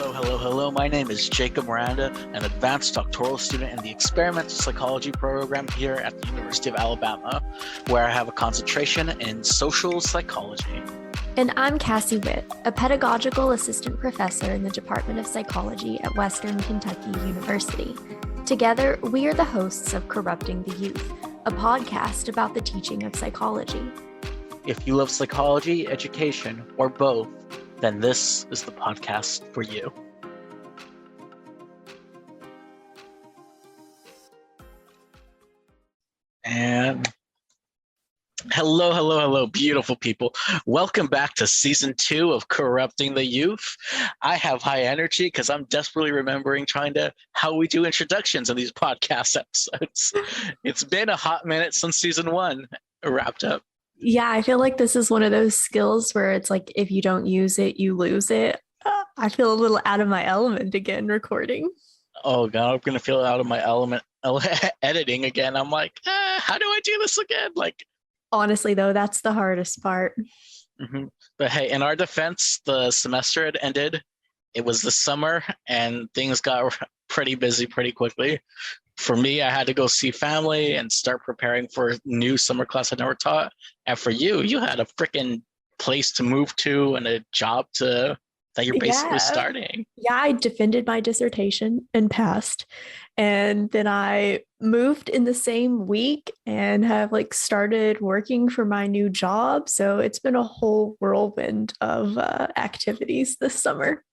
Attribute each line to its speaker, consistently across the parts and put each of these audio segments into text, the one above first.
Speaker 1: Hello. My name is Jacob Miranda, an advanced doctoral student in the experimental psychology program here at the University of Alabama, where I have a concentration in social psychology.
Speaker 2: And I'm Cassie Witt, a pedagogical assistant professor in the Department of Psychology at Western Kentucky University. Together, we are the hosts of Corrupting the Youth, a podcast about the teaching of psychology.
Speaker 1: If you love psychology, education, or both, then this is the podcast for you. And hello, beautiful people. Welcome back to season 2 of Corrupting the Youth. I have high energy because I'm desperately remembering how we do introductions in these podcast episodes. It's been a hot minute since season 1 wrapped up.
Speaker 2: Yeah, I feel like this is one of those skills where it's like, if you don't use it, you lose it. I feel a little out of my element again recording.
Speaker 1: Oh God, I'm going to feel out of my element editing again. I'm like, how do I do this again?
Speaker 2: Honestly, though, that's the hardest part.
Speaker 1: Mm-hmm. But hey, in our defense, the semester had ended. It was the summer and things got pretty busy pretty quickly. For me, I had to go see family and start preparing for a new summer class I never taught. And for you, you had a freaking place to move to and a job that you're basically starting.
Speaker 2: Yeah, I defended my dissertation and passed. And then I moved in the same week and have started working for my new job. So it's been a whole whirlwind of activities this summer.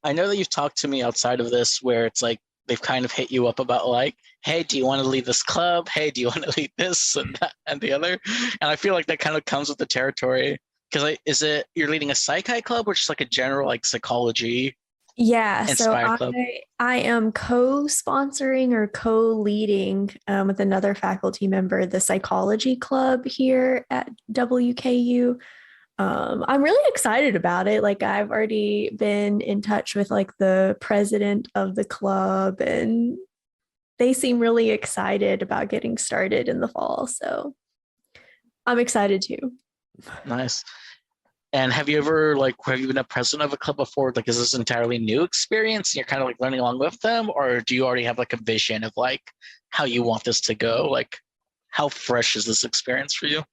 Speaker 1: I know that you've talked to me outside of this where it's like, they've kind of hit you up about hey, do you want to leave this club? Hey, do you want to leave this and that and the other? And I feel like that kind of comes with the territory. Because you're leading a psychi club or just a general psychology?
Speaker 2: Yeah, so
Speaker 1: club?
Speaker 2: I am co-sponsoring or co-leading with another faculty member, the psychology club here at WKU. I'm really excited about it. I've already been in touch with the president of the club, and they seem really excited about getting started in the fall. So I'm excited too.
Speaker 1: Nice. And have you been a president of a club before? Is this entirely new experience and you're kind of learning along with them? Or do you already have a vision of how you want this to go? How fresh is this experience for you?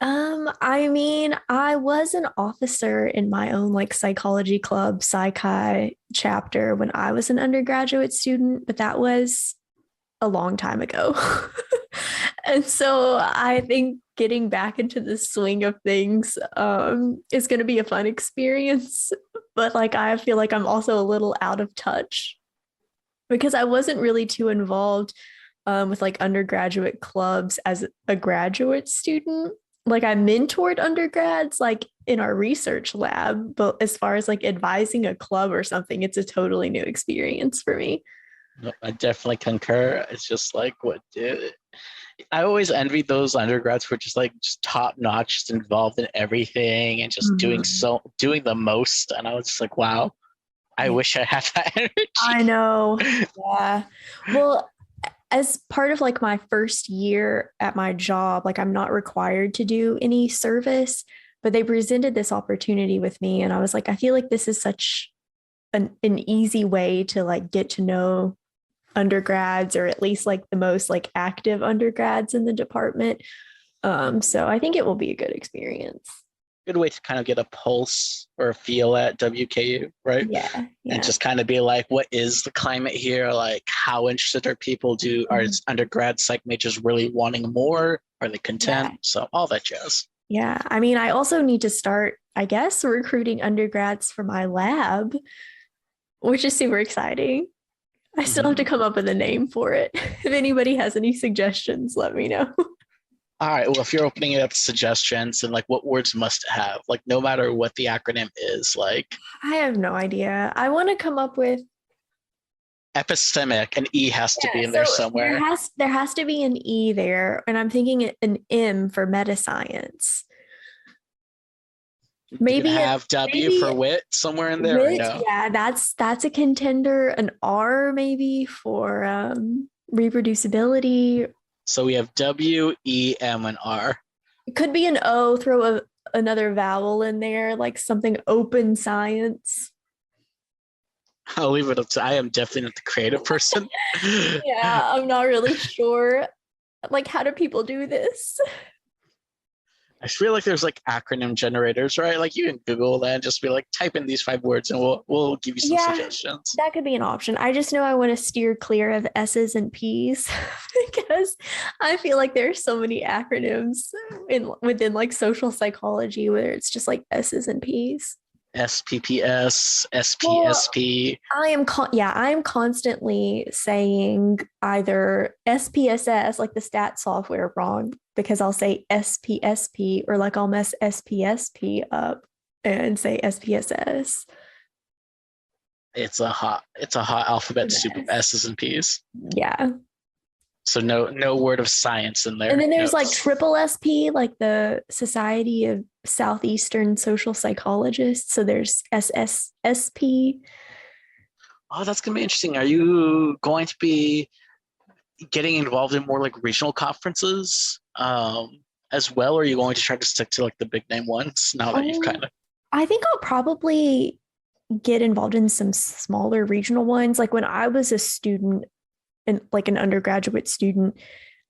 Speaker 2: I was an officer in my own psychology club, psychi chapter when I was an undergraduate student, but that was a long time ago. And so I think getting back into the swing of things is going to be a fun experience. But I feel like I'm also a little out of touch because I wasn't really too involved with undergraduate clubs as a graduate student. I mentored undergrads in our research lab, but as far as advising a club or something, it's a totally new experience for me.
Speaker 1: No, I definitely concur. It's just I always envied those undergrads who are just top notch, just involved in everything and just doing the most. And I was just wow, I wish I had that energy.
Speaker 2: I know. Yeah. Well, as part of my first year at my job, I'm not required to do any service, but they presented this opportunity with me. And I was I feel like this is such an easy way to get to know undergrads, or at least the most active undergrads in the department. So I think it will be a good experience.
Speaker 1: Good way to kind of get a pulse or a feel at WKU, right?
Speaker 2: Yeah.
Speaker 1: And just kind of be what is the climate here? How interested are people? Are undergrad psych majors really wanting more? Are they content? Yeah. So all that jazz.
Speaker 2: Yeah. I also need to start, I guess, recruiting undergrads for my lab, which is super exciting. I still have to come up with a name for it. If anybody has any suggestions, let me know.
Speaker 1: All right. Well, if you're opening it up to suggestions and what words must it have, no matter what the acronym is,
Speaker 2: I have no idea. I want to come up with
Speaker 1: epistemic. An E has to be in there somewhere.
Speaker 2: There has to be an E there, and I'm thinking an M for metascience. Maybe
Speaker 1: have W for wit somewhere in there.
Speaker 2: Wit, no? Yeah, that's a contender. An R maybe for reproducibility.
Speaker 1: So we have W, E, M, and R.
Speaker 2: It could be an O. Throw another vowel in there, something open science.
Speaker 1: I'll leave it up to. I am definitely not the creative person.
Speaker 2: Yeah, I'm not really sure. Like, how do people do this?
Speaker 1: I feel like there's like acronym generators, right? Like you can Google that and just be like, type in these 5 words, and we'll give you some
Speaker 2: Yeah,
Speaker 1: suggestions.
Speaker 2: that could be an option. I just know I want to steer clear of S's and P's because I feel like there's so many acronyms within like social psychology where it's just like S's and P's.
Speaker 1: SPPS,
Speaker 2: Well,
Speaker 1: SPSP.
Speaker 2: I am constantly saying either SPSS, like the stat software, wrong because I'll say SPSP or like I'll mess SPSP up and say SPSS.
Speaker 1: It's a hot alphabet soup of
Speaker 2: Yes.
Speaker 1: S's and P's.
Speaker 2: Yeah.
Speaker 1: So no word of science in
Speaker 2: And
Speaker 1: there.
Speaker 2: then
Speaker 1: No.
Speaker 2: there's like triple SP, like the Society of Southeastern Social Psychologists. So there's SSSP.
Speaker 1: Oh, that's gonna be interesting. Are you going to be getting involved in more like regional conferences as well, or are you going to try to stick to like the big name ones now that you've kind
Speaker 2: Um,
Speaker 1: of?
Speaker 2: I think I'll probably get involved in some smaller regional ones. Like when I was a student and like an undergraduate student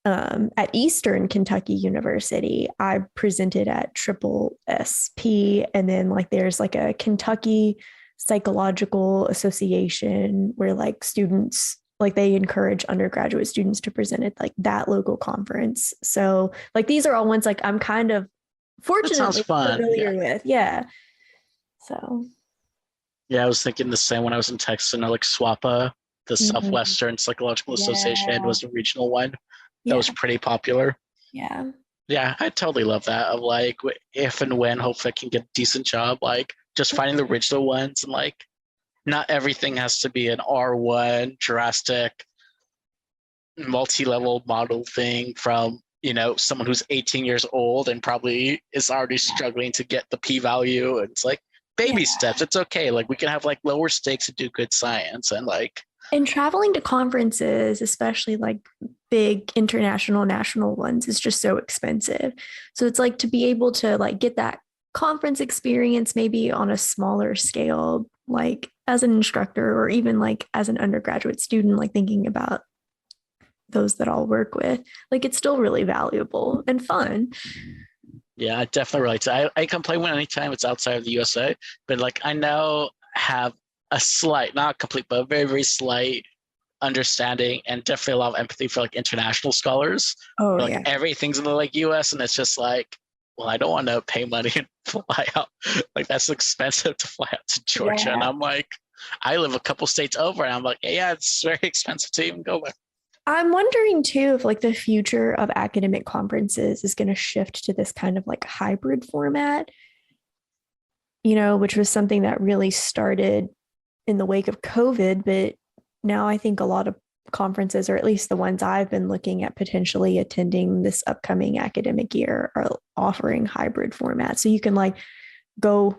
Speaker 2: at Eastern Kentucky University, I presented at Triple SP, and then like there's like a Kentucky Psychological Association where like students like they encourage undergraduate students to present at like that local conference. So like these are all ones like I'm kind of
Speaker 1: That sounds
Speaker 2: fortunately
Speaker 1: fun. Yeah.
Speaker 2: familiar with. Yeah. So
Speaker 1: Yeah, I was thinking the same when I was in Texas. And like SWAPA, the
Speaker 2: mhm.
Speaker 1: Southwestern Psychological Association,
Speaker 2: Yeah.
Speaker 1: was a regional one that was
Speaker 2: Yeah.
Speaker 1: pretty popular.
Speaker 2: Yeah.
Speaker 1: Yeah, I totally love that. Of like, if and when, hopefully, I can get a decent job. Like, just finding the original ones, and like, not everything has to be an R1 drastic multi-level model thing from someone who's 18 years old and probably is already struggling to get the p-value. And it's like baby
Speaker 2: Yeah.
Speaker 1: steps. It's okay. Like we can have like lower stakes and do good science. And like,
Speaker 2: And traveling to conferences, especially like big international national ones, is just so expensive. So it's like to be able to like get that conference experience maybe on a smaller scale, like as an instructor or even like as an undergraduate student, like thinking about those that I'll work with, like it's still really valuable and fun.
Speaker 1: yeah, I definitely relate to. I can play one anytime it's outside of the USA, but like I now have a slight, not complete, but a very, very slight understanding and definitely a lot of empathy for like international scholars.
Speaker 2: Oh,
Speaker 1: Like
Speaker 2: yeah.
Speaker 1: everything's in the like US, and it's just like, well, I don't want to pay money and fly out. Like that's expensive to fly out to Georgia. And
Speaker 2: Yeah.
Speaker 1: I'm like, I live a couple states over, and I'm like, yeah, it's very expensive to even go there.
Speaker 2: I'm wondering too if like the future of academic conferences is going to shift to this kind of like hybrid format, which was something that really started in the wake of COVID. But now I think a lot of conferences, or at least the ones I've been looking at potentially attending this upcoming academic year, are offering hybrid formats. So you can like go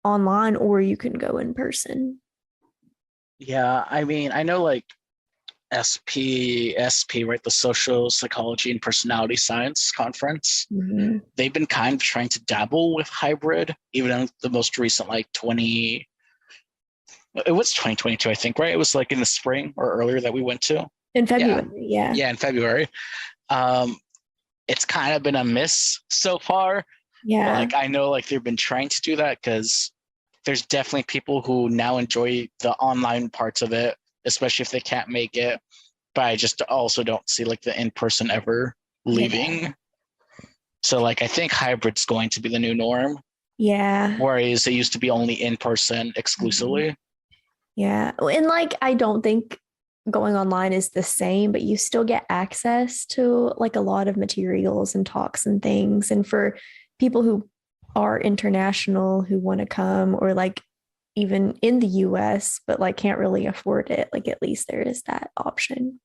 Speaker 2: online or you can go in person.
Speaker 1: Yeah, I mean, I know like SPSP, right? The Social Psychology and Personality Science Conference.
Speaker 2: Mm-hmm.
Speaker 1: They've been kind of trying to dabble with hybrid, even in the most recent, like it was 2022, I think, right? It was like in the spring or earlier that we went to.
Speaker 2: In
Speaker 1: Yeah.
Speaker 2: February, yeah.
Speaker 1: Yeah, in February. Um, it's kind of been a miss so far. But
Speaker 2: Yeah.
Speaker 1: like I know like they've been trying to do that because there's definitely people who now enjoy the online parts of it, especially if they can't make it. But I just also don't see like the in-person ever leaving.
Speaker 2: Yeah.
Speaker 1: So like I think hybrid's going to be the new norm,
Speaker 2: Yeah.
Speaker 1: whereas it used to be only in person
Speaker 2: Mhm.
Speaker 1: exclusively.
Speaker 2: Yeah. And like, I don't think going online is the same, but you still get access to like a lot of materials and talks and things. And for people who are international who want to come, or like even in the US, but like can't really afford it, like at least there is that option.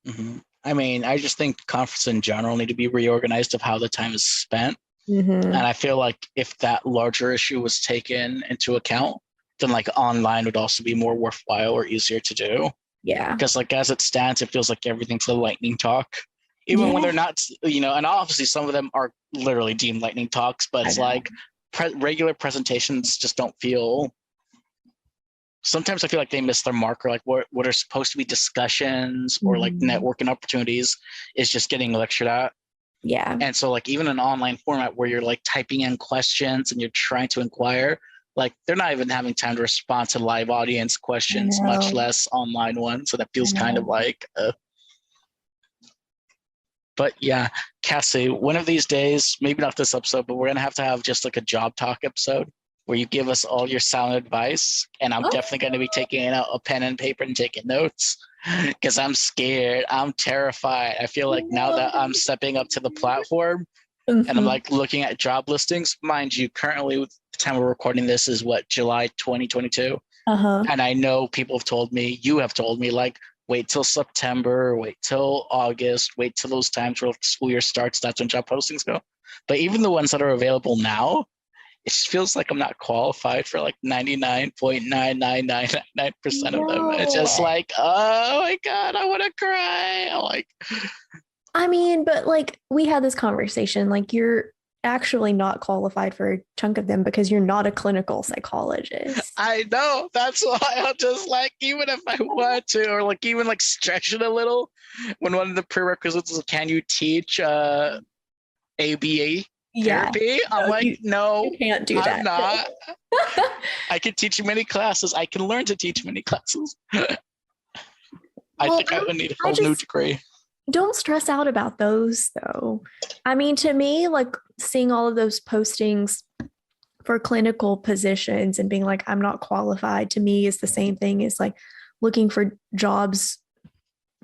Speaker 1: Mm-hmm. I mean, I just think conferences in general need to be reorganized of how the time is spent.
Speaker 2: Mm-hmm.
Speaker 1: And I feel like if that larger issue was taken into account, then like online would also be more worthwhile or easier to do.
Speaker 2: Yeah.
Speaker 1: Because like as it stands, it feels like everything's a lightning talk, even when they're
Speaker 2: Yeah.
Speaker 1: not. And obviously some of them are literally deemed lightning talks, but
Speaker 2: I
Speaker 1: it's
Speaker 2: know.
Speaker 1: like regular presentations just don't feel sometimes I feel like they miss their mark, or like what are supposed to be discussions or like networking opportunities is just getting lectured at.
Speaker 2: Yeah.
Speaker 1: And so like even an online format where you're like typing in questions and you're trying to inquire, like they're not even having time to respond to live audience questions, much less online ones. So that feels kind of like, but yeah, Cassie, one of these days, maybe not this episode, but we're going to have just like a job talk episode where you give us all your sound advice. And I'm definitely going to be taking out a pen and paper and taking notes because I'm scared. I'm terrified. I feel like now that I'm stepping up to the platform and I'm like looking at job listings, mind you, currently the time we're recording this is what, July 2022. And I know people have told me, you have told me, like, wait till September, wait till August, wait till those times where the school year starts. That's when job postings go. But even the ones that are available now, it just feels like I'm not qualified for like 99.9999% of them. It's just like, oh my God, I want to cry. I'm like,
Speaker 2: I mean, but like we had this conversation, like you're actually not qualified for a chunk of them because you're not a clinical psychologist.
Speaker 1: I know. That's why I'm just like, even if I want to, or like even like stretch it a little, when one of the prerequisites is, can you teach ABA therapy? I'm like, no,
Speaker 2: you can't do that.
Speaker 1: I'm not. I can teach many classes. I can learn to teach many classes. I think I would need a whole new degree.
Speaker 2: Don't stress out about those though. I mean, to me, like seeing all of those postings for clinical positions and being like, I'm not qualified, to me is the same thing as like looking for jobs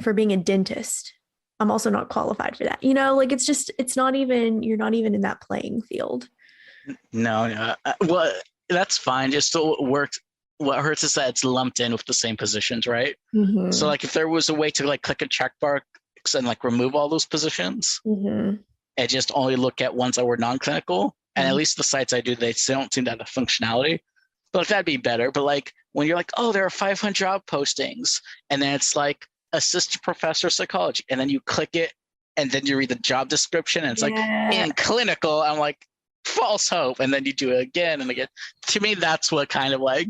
Speaker 2: for being a dentist. I'm also not qualified for that. You know, like it's not even, you're not even in that playing field.
Speaker 1: No, well, that's fine. Just still works. What hurts is that it's lumped in with the same positions, right? So like if there was a way to like click a check box and like remove all those positions and just only look at ones that were non-clinical, and at least the sites I do, they don't seem to have the functionality, but like, that'd be better. But like when you're like, oh, there are 500 job postings, and then it's like assistant professor of psychology, and then you click it and then you read the job description and it's like in clinical, I'm like, false hope, and then you do it again and again. To me, that's what kind of like,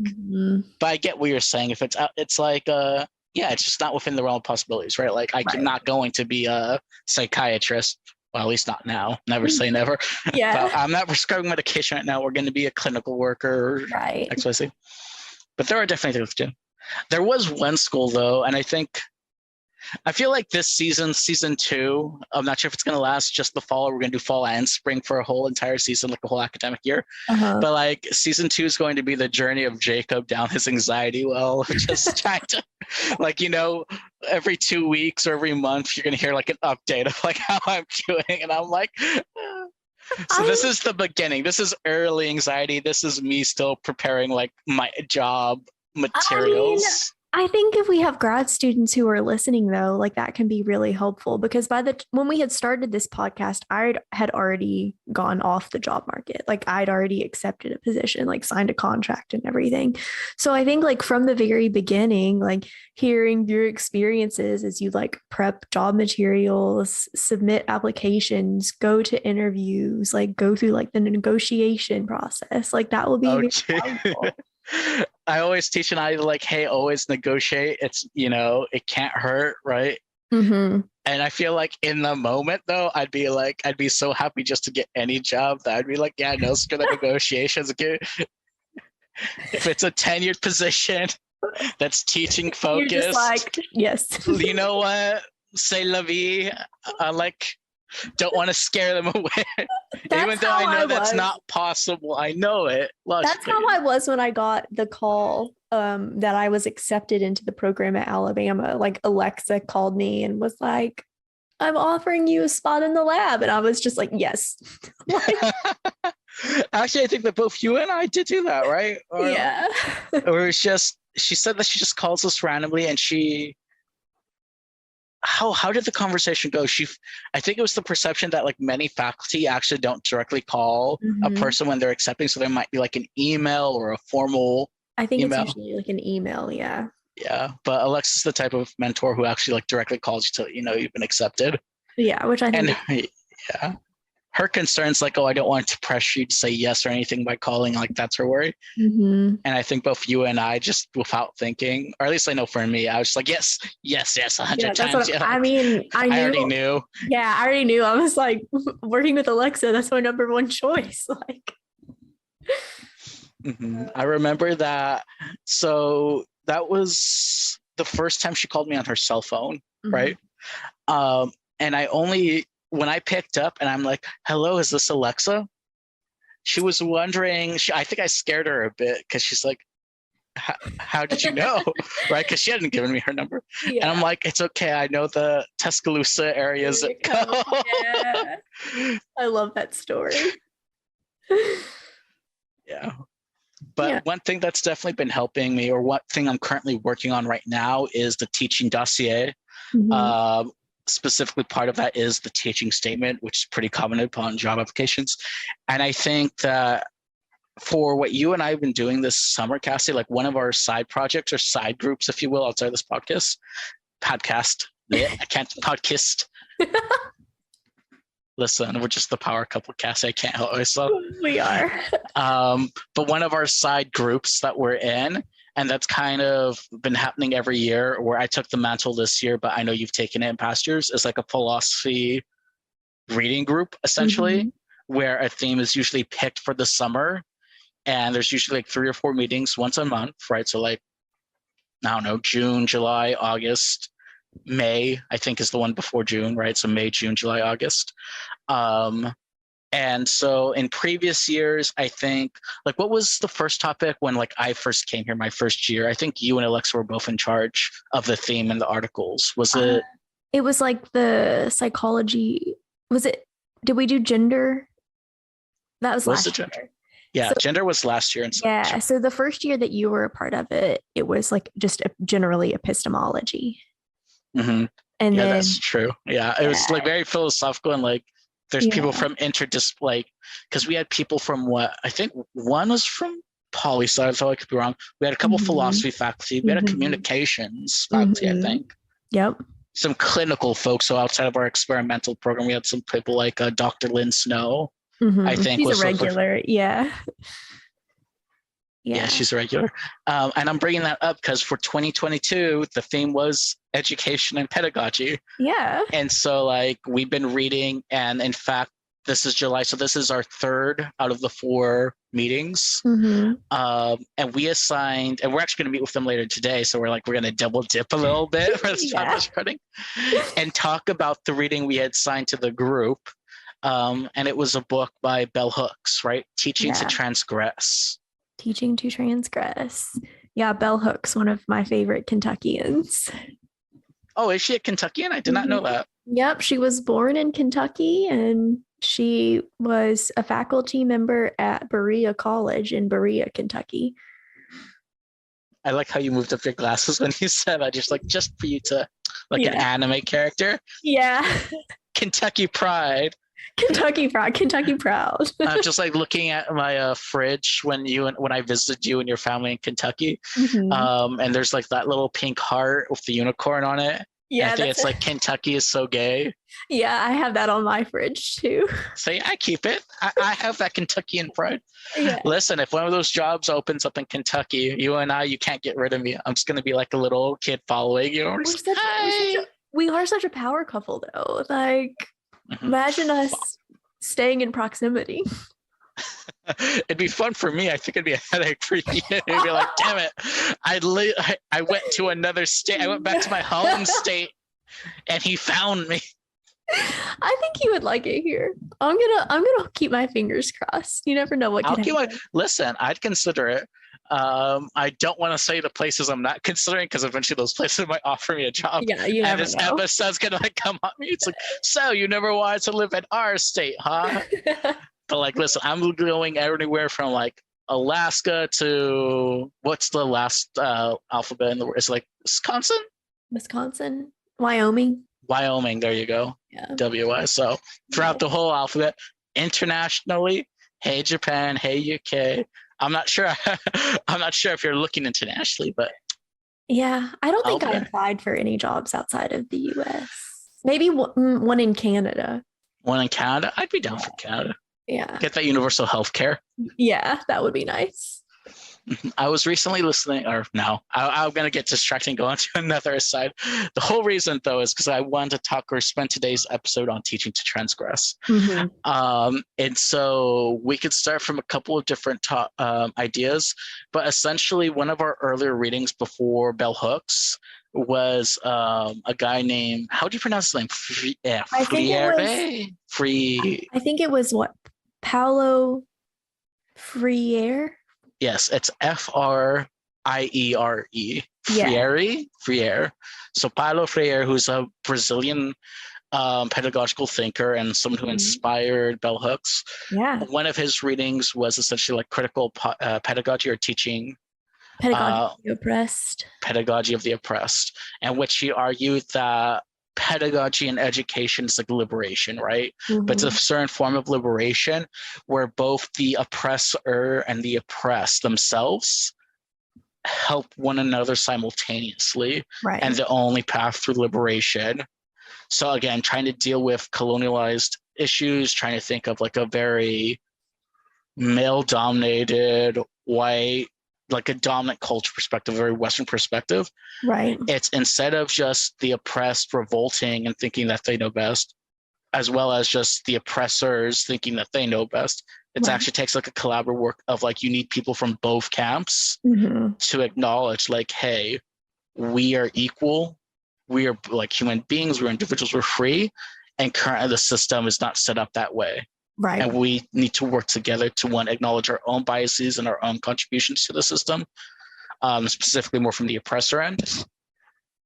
Speaker 1: but I get what you're saying. If it's like yeah, it's just not within the realm of possibilities, right? Like I'm not going to be a psychiatrist. Well, at least not now. Never say never.
Speaker 2: Yeah.
Speaker 1: But I'm not prescribing medication right now. We're going to be a clinical worker,
Speaker 2: right?
Speaker 1: XYZ. But there are definitely things to do. There was one school though, and I feel like this season 2, I'm not sure if it's going to last just the fall, or we're going to do fall and spring for a whole entire season, like a whole academic year. But like season 2 is going to be the journey of Jacob down his anxiety well, just trying to, like, you know, every 2 weeks or every month, you're going to hear like an update of like how I'm doing. And I'm like, so this is the beginning. This is early anxiety. This is me still preparing like my job materials.
Speaker 2: I think if we have grad students who are listening though, like that can be really helpful, because when we had started this podcast, I had already gone off the job market. Like I'd already accepted a position, like signed a contract and everything. So I think like from the very beginning, like hearing your experiences as you like prep job materials, submit applications, go to interviews, like go through like the negotiation process, like that will be very helpful.
Speaker 1: I always teach an I like, hey, always negotiate. It's, you know, it can't hurt, right? And I feel like in the moment though, I'd be so happy just to get any job that I'd be like, yeah, no, screw the negotiations. If it's a tenured position that's teaching focused,
Speaker 2: you're just like, yes.
Speaker 1: You know what? C'est la vie. Don't want to scare them away. Even though I know that's not possible. I know it.
Speaker 2: That's how I was when I got the call that I was accepted into the program at Alabama. Like Alexa called me and was like, I'm offering you a spot in the lab. And I was just like, yes.
Speaker 1: Actually, I think that both you and I did do that, right?
Speaker 2: Yeah.
Speaker 1: Or it's just, she said that she just calls us randomly and how did the conversation go? I think it was the perception that like many faculty actually don't directly call a person when they're accepting. So there might be like an email or a formal
Speaker 2: I think
Speaker 1: email.
Speaker 2: It's usually like an email. Yeah.
Speaker 1: Yeah. But Alexa's the type of mentor who actually like directly calls you to, you know, you've been accepted.
Speaker 2: Yeah. Which I think.
Speaker 1: Yeah. her concern's like, oh, I don't want to pressure you to say yes or anything by calling. Like that's her worry.
Speaker 2: Mm-hmm.
Speaker 1: And I think both you and I, just without thinking, or at least I know for me, I was just like, yes, 100 times.
Speaker 2: I mean, I
Speaker 1: already knew.
Speaker 2: Yeah, I already knew. I was like, working with Alexa, that's my number one choice. Like,
Speaker 1: I remember that. So that was the first time she called me on her cell phone, right? And when I picked up and I'm like, hello, is this Alexa? She was wondering, I think I scared her a bit because she's like, how did you know? Right? Because she hadn't given me her number. Yeah. And I'm like, it's okay. I know the Tuscaloosa area zip code.
Speaker 2: Yeah. I love that story.
Speaker 1: Yeah. But one thing that's definitely been helping me, or one thing I'm currently working on right now, is the teaching dossier. Specifically, part of that is the teaching statement, which is pretty common upon job applications. And I think that for what you and I have been doing this summer, Cassie, like one of our side projects or side groups, if you will, outside this podcast. Yeah, I can't podcast. Listen, we're just the power couple, Cassie. I can't help myself.
Speaker 2: We are.
Speaker 1: But one of our side groups that we're in, and that's kind of been happening every year, where I took the mantle this year, but I know you've taken it in past years, is like a philosophy reading group, essentially, where a theme is usually picked for the summer. And there's usually like 3 or 4 meetings once a month, right? So like, I don't know, June, July, August, May, I think is the one before June, right? So May, June, July, August. And so in previous years, I think, like, what was the first topic when like I first came here my first year? I think you and Alexa were both in charge of the theme and the articles. Was it?
Speaker 2: It was like the psychology. Was it? Did we do gender? That was last year.
Speaker 1: Yeah, so, gender was last year.
Speaker 2: Yeah, so the first year that you were a part of it, it was like just generally epistemology.
Speaker 1: And then, that's true. Yeah, it was like very philosophical, and like there's people from like, because we had people from what I think one was from poli sci, so I could be wrong. We had a couple philosophy faculty. We had a communications faculty, I think.
Speaker 2: Yep.
Speaker 1: Some clinical folks. So outside of our experimental program, we had some people like Dr. Lynn Snow. I think
Speaker 2: she's a regular. Yeah,
Speaker 1: she's a regular. And I'm bringing that up because for 2022, the theme was education and pedagogy. Yeah. And so like we've been reading, and in fact, this is July. So this is our 3rd out of the 4 meetings. And we assigned, and we're actually going to meet with them later today. So we're going to double dip a little bit for this recording and talk about the reading we had assigned to the group. And it was a book by Bell Hooks, right? Teaching to Transgress.
Speaker 2: Teaching to Transgress. Yeah, Bell Hooks, one of my favorite Kentuckians.
Speaker 1: Oh, is she a Kentuckian? I did not know that.
Speaker 2: Yep, she was born in Kentucky, and she was a faculty member at Berea College in Berea, Kentucky.
Speaker 1: I like how you moved up your glasses when you said that, just for you to, like an anime character.
Speaker 2: Yeah.
Speaker 1: Kentucky pride.
Speaker 2: Kentucky proud.
Speaker 1: I'm just like looking at my fridge when I visited you and your family in Kentucky, and there's like that little pink heart with the unicorn on it. Yeah, I think it's like Kentucky is so gay.
Speaker 2: Yeah, I have that on my fridge too.
Speaker 1: So yeah, I keep it. I have that Kentuckian pride. Yeah. Listen, if one of those jobs opens up in Kentucky, you and I, you can't get rid of me. I'm just gonna be like a little kid following you.
Speaker 2: We are such a power couple though. Like. Imagine us staying in proximity.
Speaker 1: It'd be fun for me. I think it'd be a headache for you. It'd be like, damn it. I went to another state. I went back to my home state and he found me.
Speaker 2: I think he would like it here. I'm gonna keep my fingers crossed. You never know what could happen.
Speaker 1: Listen, I'd consider it. I don't want to say the places I'm not considering, because eventually those places might offer me a job.
Speaker 2: Yeah, you never know. And this
Speaker 1: episode's gonna like come on me. It's like, so you never wanted to live in our state, huh? But like, listen, I'm going everywhere from like Alaska to what's the last alphabet in the word? It's like Wisconsin, Wyoming. There you go. Yeah. WY. So throughout the whole alphabet, internationally, hey Japan, hey UK. I'm not sure if you're looking internationally, but
Speaker 2: yeah, I don't think I applied for any jobs outside of the US. Maybe one in Canada. Yeah.
Speaker 1: One in Canada, I'd be down for Canada.
Speaker 2: Yeah.
Speaker 1: Get that universal health care.
Speaker 2: Yeah, that would be nice.
Speaker 1: I was recently listening, or no, I'm going to get distracted going to another side. The whole reason, though, is because I wanted to talk or spend today's episode on teaching to transgress. And so we could start from a couple of different ideas, but essentially one of our earlier readings before Bell Hooks was a guy named, how do you pronounce his name?
Speaker 2: I think it was, I think it was what, Paulo Freire?
Speaker 1: Yes, it's Friere. Freire. So Paulo Freire, who's a Brazilian pedagogical thinker and someone who inspired Bell Hooks.
Speaker 2: Yeah.
Speaker 1: One of his readings was essentially like critical pedagogy or teaching.
Speaker 2: Pedagogy of the oppressed.
Speaker 1: Pedagogy of the oppressed, in which he argued that pedagogy and education is like liberation, right? But it's a certain form of liberation where both the oppressor and the oppressed themselves help one another simultaneously.
Speaker 2: Right.
Speaker 1: And the only path through liberation. So again, trying to deal with colonialized issues, trying to think of like a very male-dominated, white, like a dominant culture perspective, a very Western perspective.
Speaker 2: Right.
Speaker 1: It's instead of just the oppressed revolting and thinking that they know best, as well as just the oppressors thinking that they know best. It actually takes like a collaborative work of like, you need people from both camps to acknowledge like, hey, we are equal. We are like human beings. We're individuals. We're free. And currently the system is not set up that way.
Speaker 2: Right.
Speaker 1: And we need to work together to, one, acknowledge our own biases and our own contributions to the system, specifically more from the oppressor end,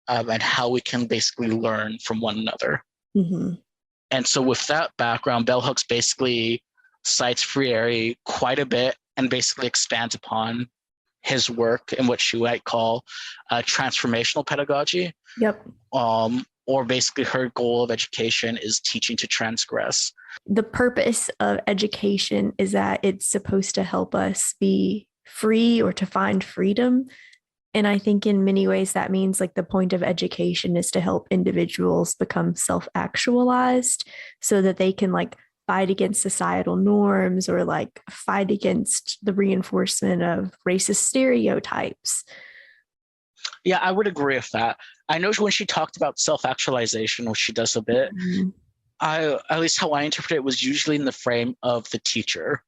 Speaker 1: and how we can basically learn from one another. And so with that background, Bell Hooks basically cites Freire quite a bit and basically expands upon his work in what she might call transformational pedagogy.
Speaker 2: Yep.
Speaker 1: Or basically her goal of education is teaching to transgress.
Speaker 2: The purpose of education is that it's supposed to help us be free or to find freedom. And I think in many ways that means like the point of education is to help individuals become self-actualized so that they can like fight against societal norms or like fight against the reinforcement of racist stereotypes.
Speaker 1: Yeah, I would agree with that. I know when she talked about self-actualization, which she does a bit, at least how I interpret it was usually in the frame of the teacher,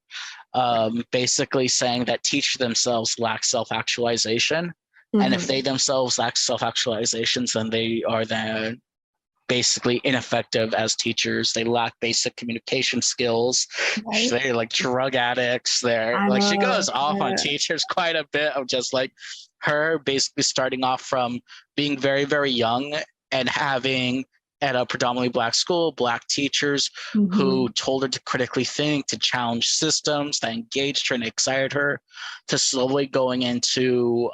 Speaker 1: basically saying that teachers themselves lack self-actualization. And if they themselves lack self-actualizations, then they are then basically ineffective as teachers. They lack basic communication skills. Right. They're like drug addicts. She goes off on teachers quite a bit of just like her basically starting off from being very, very young and having at a predominantly Black school, Black teachers who told her to critically think, to challenge systems, that engaged her and excited her, to slowly going into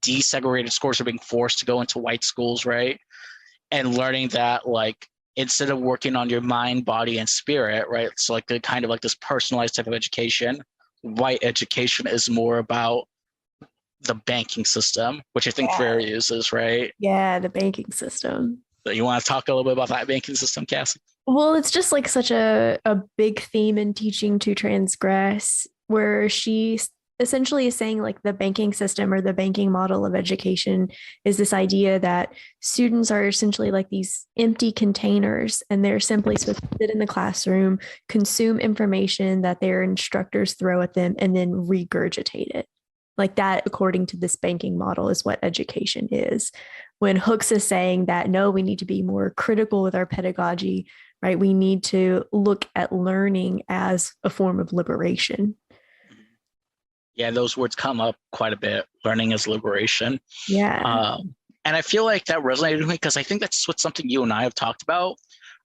Speaker 1: desegregated schools or being forced to go into white schools, right? And learning that like instead of working on your mind, body, and spirit, right? It's like the kind of like this personalized type of education. White education is more about the banking system, which I think Freire uses, right?
Speaker 2: Yeah, the banking system.
Speaker 1: So you want to talk a little bit about that banking system, Cassie?
Speaker 2: Well, it's just like such a big theme in teaching to transgress, where she essentially is saying like the banking system or the banking model of education is this idea that students are essentially like these empty containers and they're simply supposed to sit in the classroom, consume information that their instructors throw at them, and then regurgitate it. Like that, according to this banking model, is what education is. When Hooks is saying that, no, we need to be more critical with our pedagogy, right? We need to look at learning as a form of liberation.
Speaker 1: Yeah, those words come up quite a bit, learning as liberation.
Speaker 2: Yeah.
Speaker 1: And I feel like that resonated with me because I think that's something you and I have talked about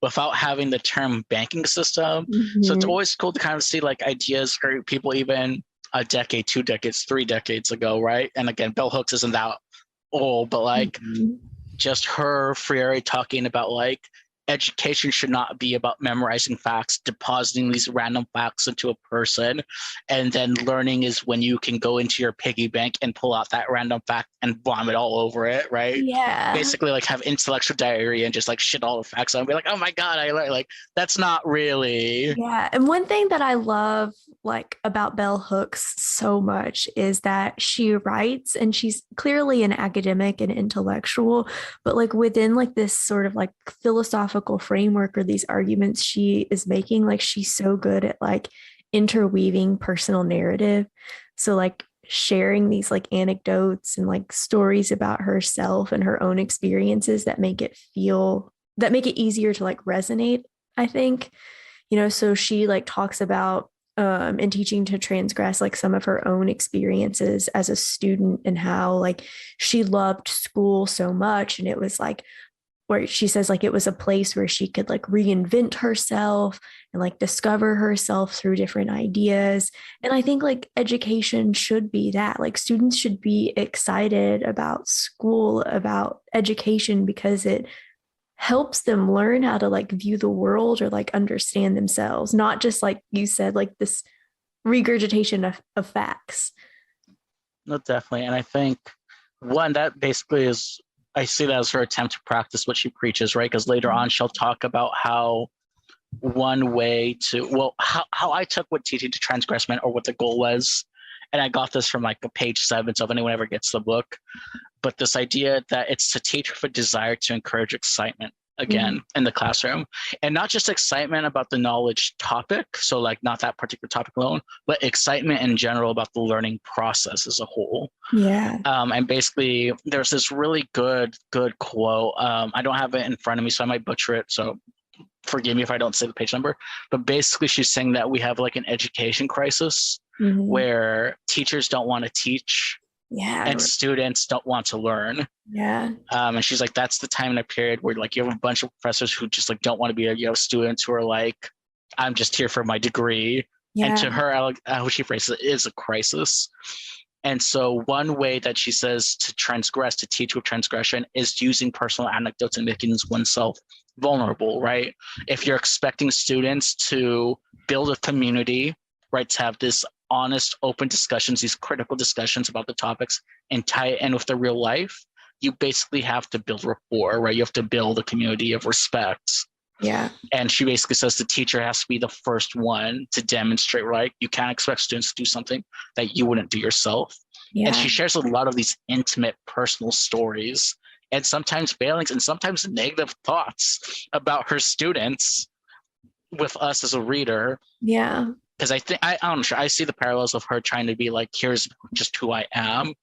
Speaker 1: without having the term banking system. So it's always cool to kind of see like ideas or people even a decade, 2 decades, 3 decades ago, right? And again, Bell Hooks isn't that old, but like just her Freire talking about like education should not be about memorizing facts, depositing these random facts into a person, and then learning is when you can go into your piggy bank and pull out that random fact and vomit all over it, right?
Speaker 2: Yeah.
Speaker 1: Basically, like have intellectual diarrhea and just like shit all the facts out and be like, oh my god, I learned. Like that's not really.
Speaker 2: Yeah. And one thing that I love like about Bell Hooks so much is that she writes, and she's clearly an academic and intellectual, but like within like this sort of like philosophical framework or these arguments she is making, like she's so good at like interweaving personal narrative. So like sharing these like anecdotes and like stories about herself and her own experiences that make it easier to like resonate, I think. So she like talks about in Teaching to Transgress, like some of her own experiences as a student and how like she loved school so much. And it was like where she says like it was a place where she could like reinvent herself and like discover herself through different ideas. And I think like education should be that. Like students should be excited about school, about education, because it helps them learn how to like view the world or like understand themselves, not just like you said, like this regurgitation of facts.
Speaker 1: No, definitely. And I think one that basically is, I see that as her attempt to practice what she preaches, right? Because later on she'll talk about how one way to, well, how I took what teaching to transgress meant, or what the goal was. And I got this from like a page 7. So if anyone ever gets the book, but this idea that it's to teach with a desire to encourage excitement again in the classroom, and not just excitement about the knowledge topic. So like not that particular topic alone, but excitement in general about the learning process as a whole.
Speaker 2: Yeah.
Speaker 1: And basically there's this really good quote. I don't have it in front of me, so I might butcher it. So forgive me if I don't say the page number, but basically she's saying that we have like an education crisis where teachers don't want to teach and students don't want to learn. And she's like, that's the time in a period where like you have a bunch of professors who just like don't want to be there. You have students who are like, I'm just here for my degree. And to her, how she phrases it, is a crisis. And so one way that she says to transgress, to teach with transgression, is using personal anecdotes and making oneself vulnerable, right? If you're expecting students to build a community, right, to have this honest, open discussions, these critical discussions about the topics, and tie it in with the real life, you basically have to build rapport, right? You have to build a community of respect. And she basically says the teacher has to be the first one to demonstrate, right? You can't expect students to do something that you wouldn't do yourself. And she shares a lot of these intimate personal stories, and sometimes failings and sometimes negative thoughts about her students with us as a reader. Because I think I'm sure I see the parallels of her trying to be like, here's just who I am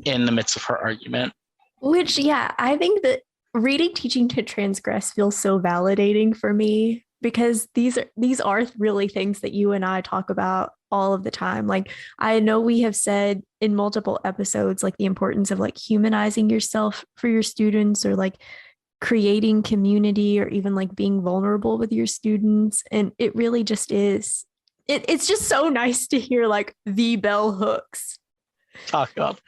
Speaker 1: in the midst of her argument.
Speaker 2: Which, I think that reading Teaching to Transgress feels so validating for me, because these are really things that you and I talk about all of the time. Like, I know we have said in multiple episodes, like the importance of like humanizing yourself for your students, or like creating community, or even like being vulnerable with your students. And it really just is. It's just so nice to hear like the Bell Hooks talk about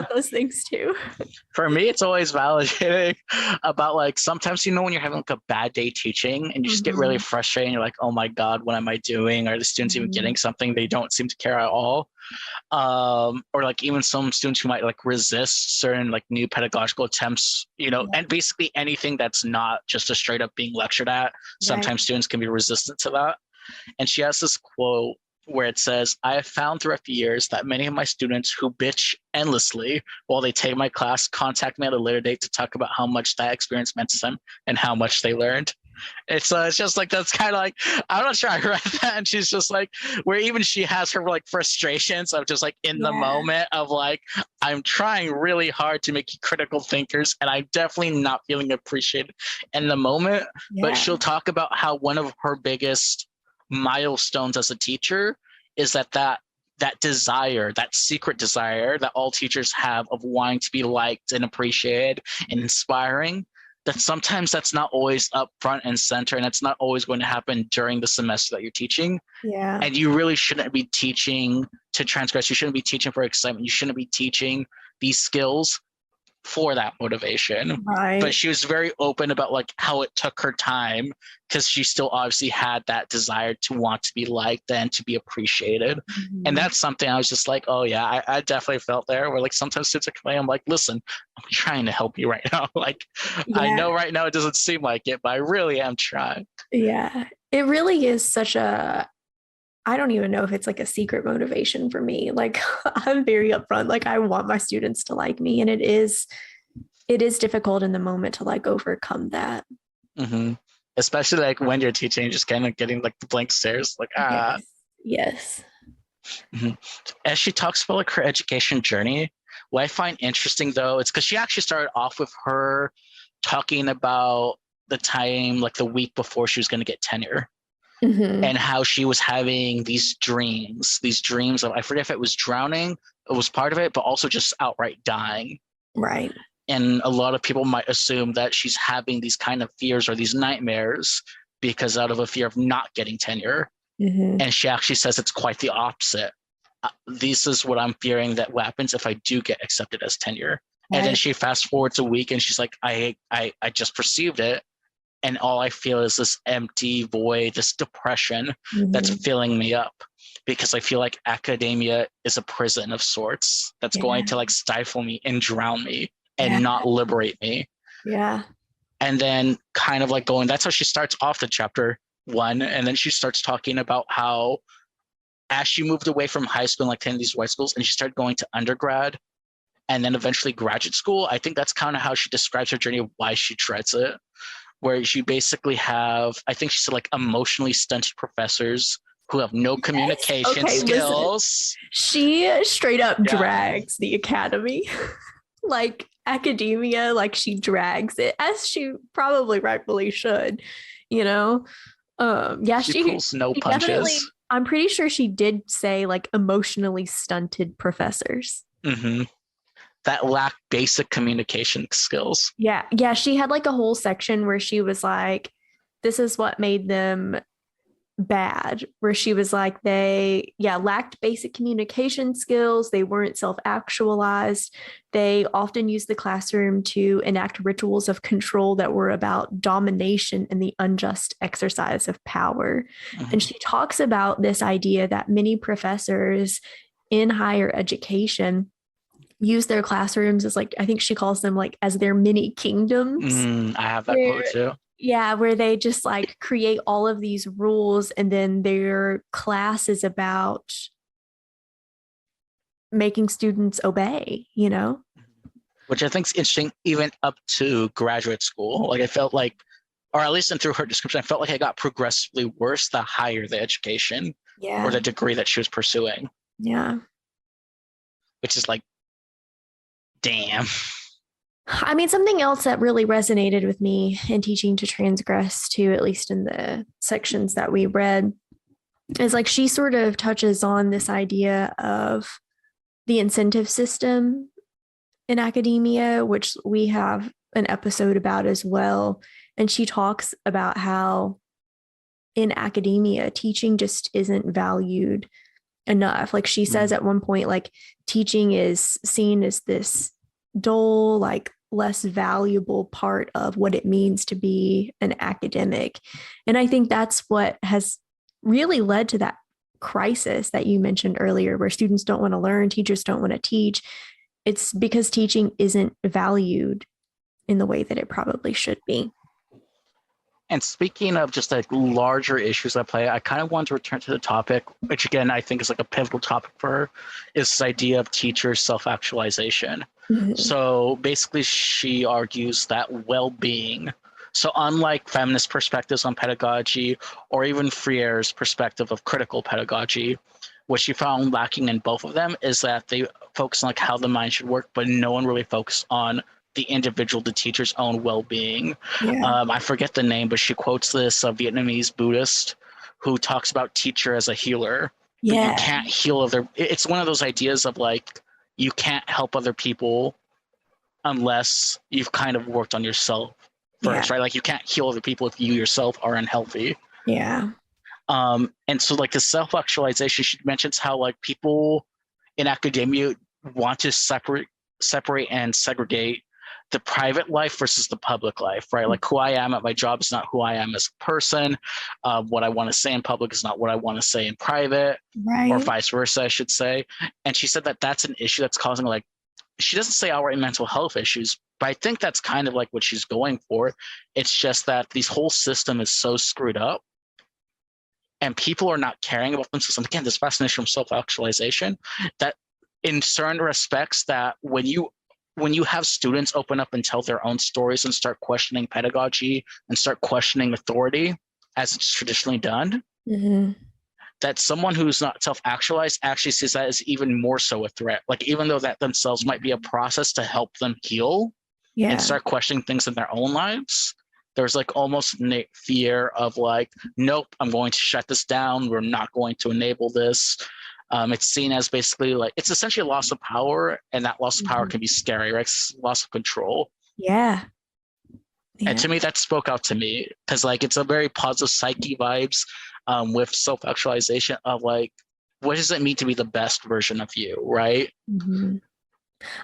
Speaker 2: those things too.
Speaker 1: For me, it's always validating about like, sometimes, when you're having like a bad day teaching and you just get really frustrated and you're like, oh my God, what am I doing? Are the students even getting something? They don't seem to care at all. Or like even some students who might like resist certain like new pedagogical attempts, and basically anything that's not just a straight up being lectured at. Sometimes students can be resistant to that. And she has this quote where it says, I have found throughout the years that many of my students who bitch endlessly while they take my class contact me at a later date to talk about how much that experience meant to them and how much they learned. It's just like, that's kind of like, I'm not sure I read that. And she's just like, where even she has her like frustrations of just like in the moment of like, I'm trying really hard to make you critical thinkers, and I'm definitely not feeling appreciated in the moment. But she'll talk about how one of her biggest milestones as a teacher is that desire, that secret desire that all teachers have of wanting to be liked and appreciated and inspiring, that sometimes that's not always up front and center, and it's not always going to happen during the semester that you're teaching. And you really shouldn't be teaching to transgress. You shouldn't be teaching for excitement. You shouldn't be teaching these skills for that motivation.
Speaker 2: Right.
Speaker 1: But she was very open about like how it took her time, because she still obviously had that desire to want to be liked and to be appreciated.
Speaker 2: Mhm.
Speaker 1: And that's something I was just like, oh yeah, I definitely felt there, where like sometimes students are complaining, I'm like, listen, I'm trying to help you right now. Like, I
Speaker 2: Yeah.
Speaker 1: know right now it doesn't seem like it, but I really am trying.
Speaker 2: Yeah. It really is such a, I don't even know if it's like a secret motivation for me. Like I'm very upfront. Like I want my students to like me. And it is difficult in the moment to like overcome that.
Speaker 1: Mm-hmm. Especially like when you're teaching, just kind of getting like the blank stares, like
Speaker 2: Yes. Yes.
Speaker 1: Mhm. As she talks about like her education journey, what I find interesting though, it's because she actually started off with her talking about the time, like the week before she was going to get tenure,
Speaker 2: Mm-hmm.
Speaker 1: and how she was having these dreams of, I forget if it was drowning, it was part of it, but also just outright dying.
Speaker 2: Right.
Speaker 1: And a lot of people might assume that she's having these kind of fears or these nightmares because out of a fear of not getting tenure.
Speaker 2: Mm-hmm.
Speaker 1: And she actually says it's quite the opposite. This is what I'm fearing that what happens if I do get accepted as tenure.
Speaker 2: Right.
Speaker 1: And then she fast forwards a week and she's like, I just perceived it. And all I feel is this empty void, this depression that's filling me up, because I feel like academia is a prison of sorts that's going to like stifle me and drown me and not liberate me.
Speaker 2: Yeah.
Speaker 1: And then kind of like going, that's how she starts off the chapter 1. And then she starts talking about how as she moved away from high school and like 10 of these white schools, and she started going to undergrad and then eventually graduate school, I think that's kind of how she describes her journey of why she dreads it, where you basically have, I think she said, like emotionally stunted professors who have no communication skills.
Speaker 2: Listen. She straight up drags the academy. Like academia, like she drags it, as she probably rightfully should, you know?
Speaker 1: She pulls no punches.
Speaker 2: I'm pretty sure she did say like emotionally stunted professors.
Speaker 1: Mm-hmm. That lack basic communication skills.
Speaker 2: Yeah. Yeah. She had like a whole section where she was like, this is what made them bad, where she was like, they lacked basic communication skills. They weren't self-actualized. They often used the classroom to enact rituals of control that were about domination and the unjust exercise of power. Mm-hmm. And she talks about this idea that many professors in higher education use their classrooms as like, I think she calls them like as their mini kingdoms.
Speaker 1: I have that quote too.
Speaker 2: Yeah, where they just like create all of these rules and then their class is about making students obey, you know?
Speaker 1: Which I think is interesting even up to graduate school. Like I felt like, or at least through her description, I felt like it got progressively worse the higher the education or the degree that she was pursuing.
Speaker 2: Yeah.
Speaker 1: Which is like, damn.
Speaker 2: I mean, something else that really resonated with me in teaching to transgress too, at least in the sections that we read, is like she sort of touches on this idea of the incentive system in academia, which we have an episode about as well. And she talks about how in academia, teaching just isn't valued enough. Like she says at one point, like teaching is seen as this dull, like less valuable part of what it means to be an academic. And I think that's what has really led to that crisis that you mentioned earlier, where students don't want to learn, teachers don't want to teach. It's because teaching isn't valued in the way that it probably should be.
Speaker 1: And speaking of just like larger issues at play, I kind of want to return to the topic, which again, I think is like a pivotal topic for her, is this idea of teacher self-actualization. Mm-hmm. So basically she argues that well-being, so unlike feminist perspectives on pedagogy or even Freire's perspective of critical pedagogy, what she found lacking in both of them is that they focus on like how the mind should work, but no one really focused on the individual, the teacher's own well-being. I forget the name, but she quotes this Vietnamese Buddhist who talks about teacher as a healer. But you can't heal other. It's one of those ideas of like, you can't help other people unless you've kind of worked on yourself first, right? Like you can't heal other people if you yourself are unhealthy. And so like the self-actualization, she mentions how like people in academia want to separate and segregate the private life versus the public life, right? Like who I am at my job is not who I am as a person. What I want to say in public is not what I want to say in private, or
Speaker 2: Right.
Speaker 1: vice versa, I should say. And she said that that's an issue that's causing, like, she doesn't say outright mental health issues, but I think that's kind of like what she's going for. It's just that this whole system is so screwed up and people are not caring about themselves. And again, this fascination from self-actualization, that in certain respects, that when you have students open up and tell their own stories and start questioning pedagogy and start questioning authority as it's traditionally done,
Speaker 2: Mm-hmm.
Speaker 1: that someone who's not self-actualized actually sees that as even more so a threat. Like, even though that themselves might be a process to help them heal and
Speaker 2: Yeah.
Speaker 1: start questioning things in their own lives, there's like almost fear of like, nope, I'm going to shut this down. We're not going to enable this. It's seen as basically like, it's essentially a loss of power, and that loss of power can be scary, right? It's loss of control.
Speaker 2: Yeah.
Speaker 1: And to me, that spoke out to me because like it's a very positive psyche vibes with self-actualization of like, what does it mean to be the best version of you, right?
Speaker 2: Mm-hmm.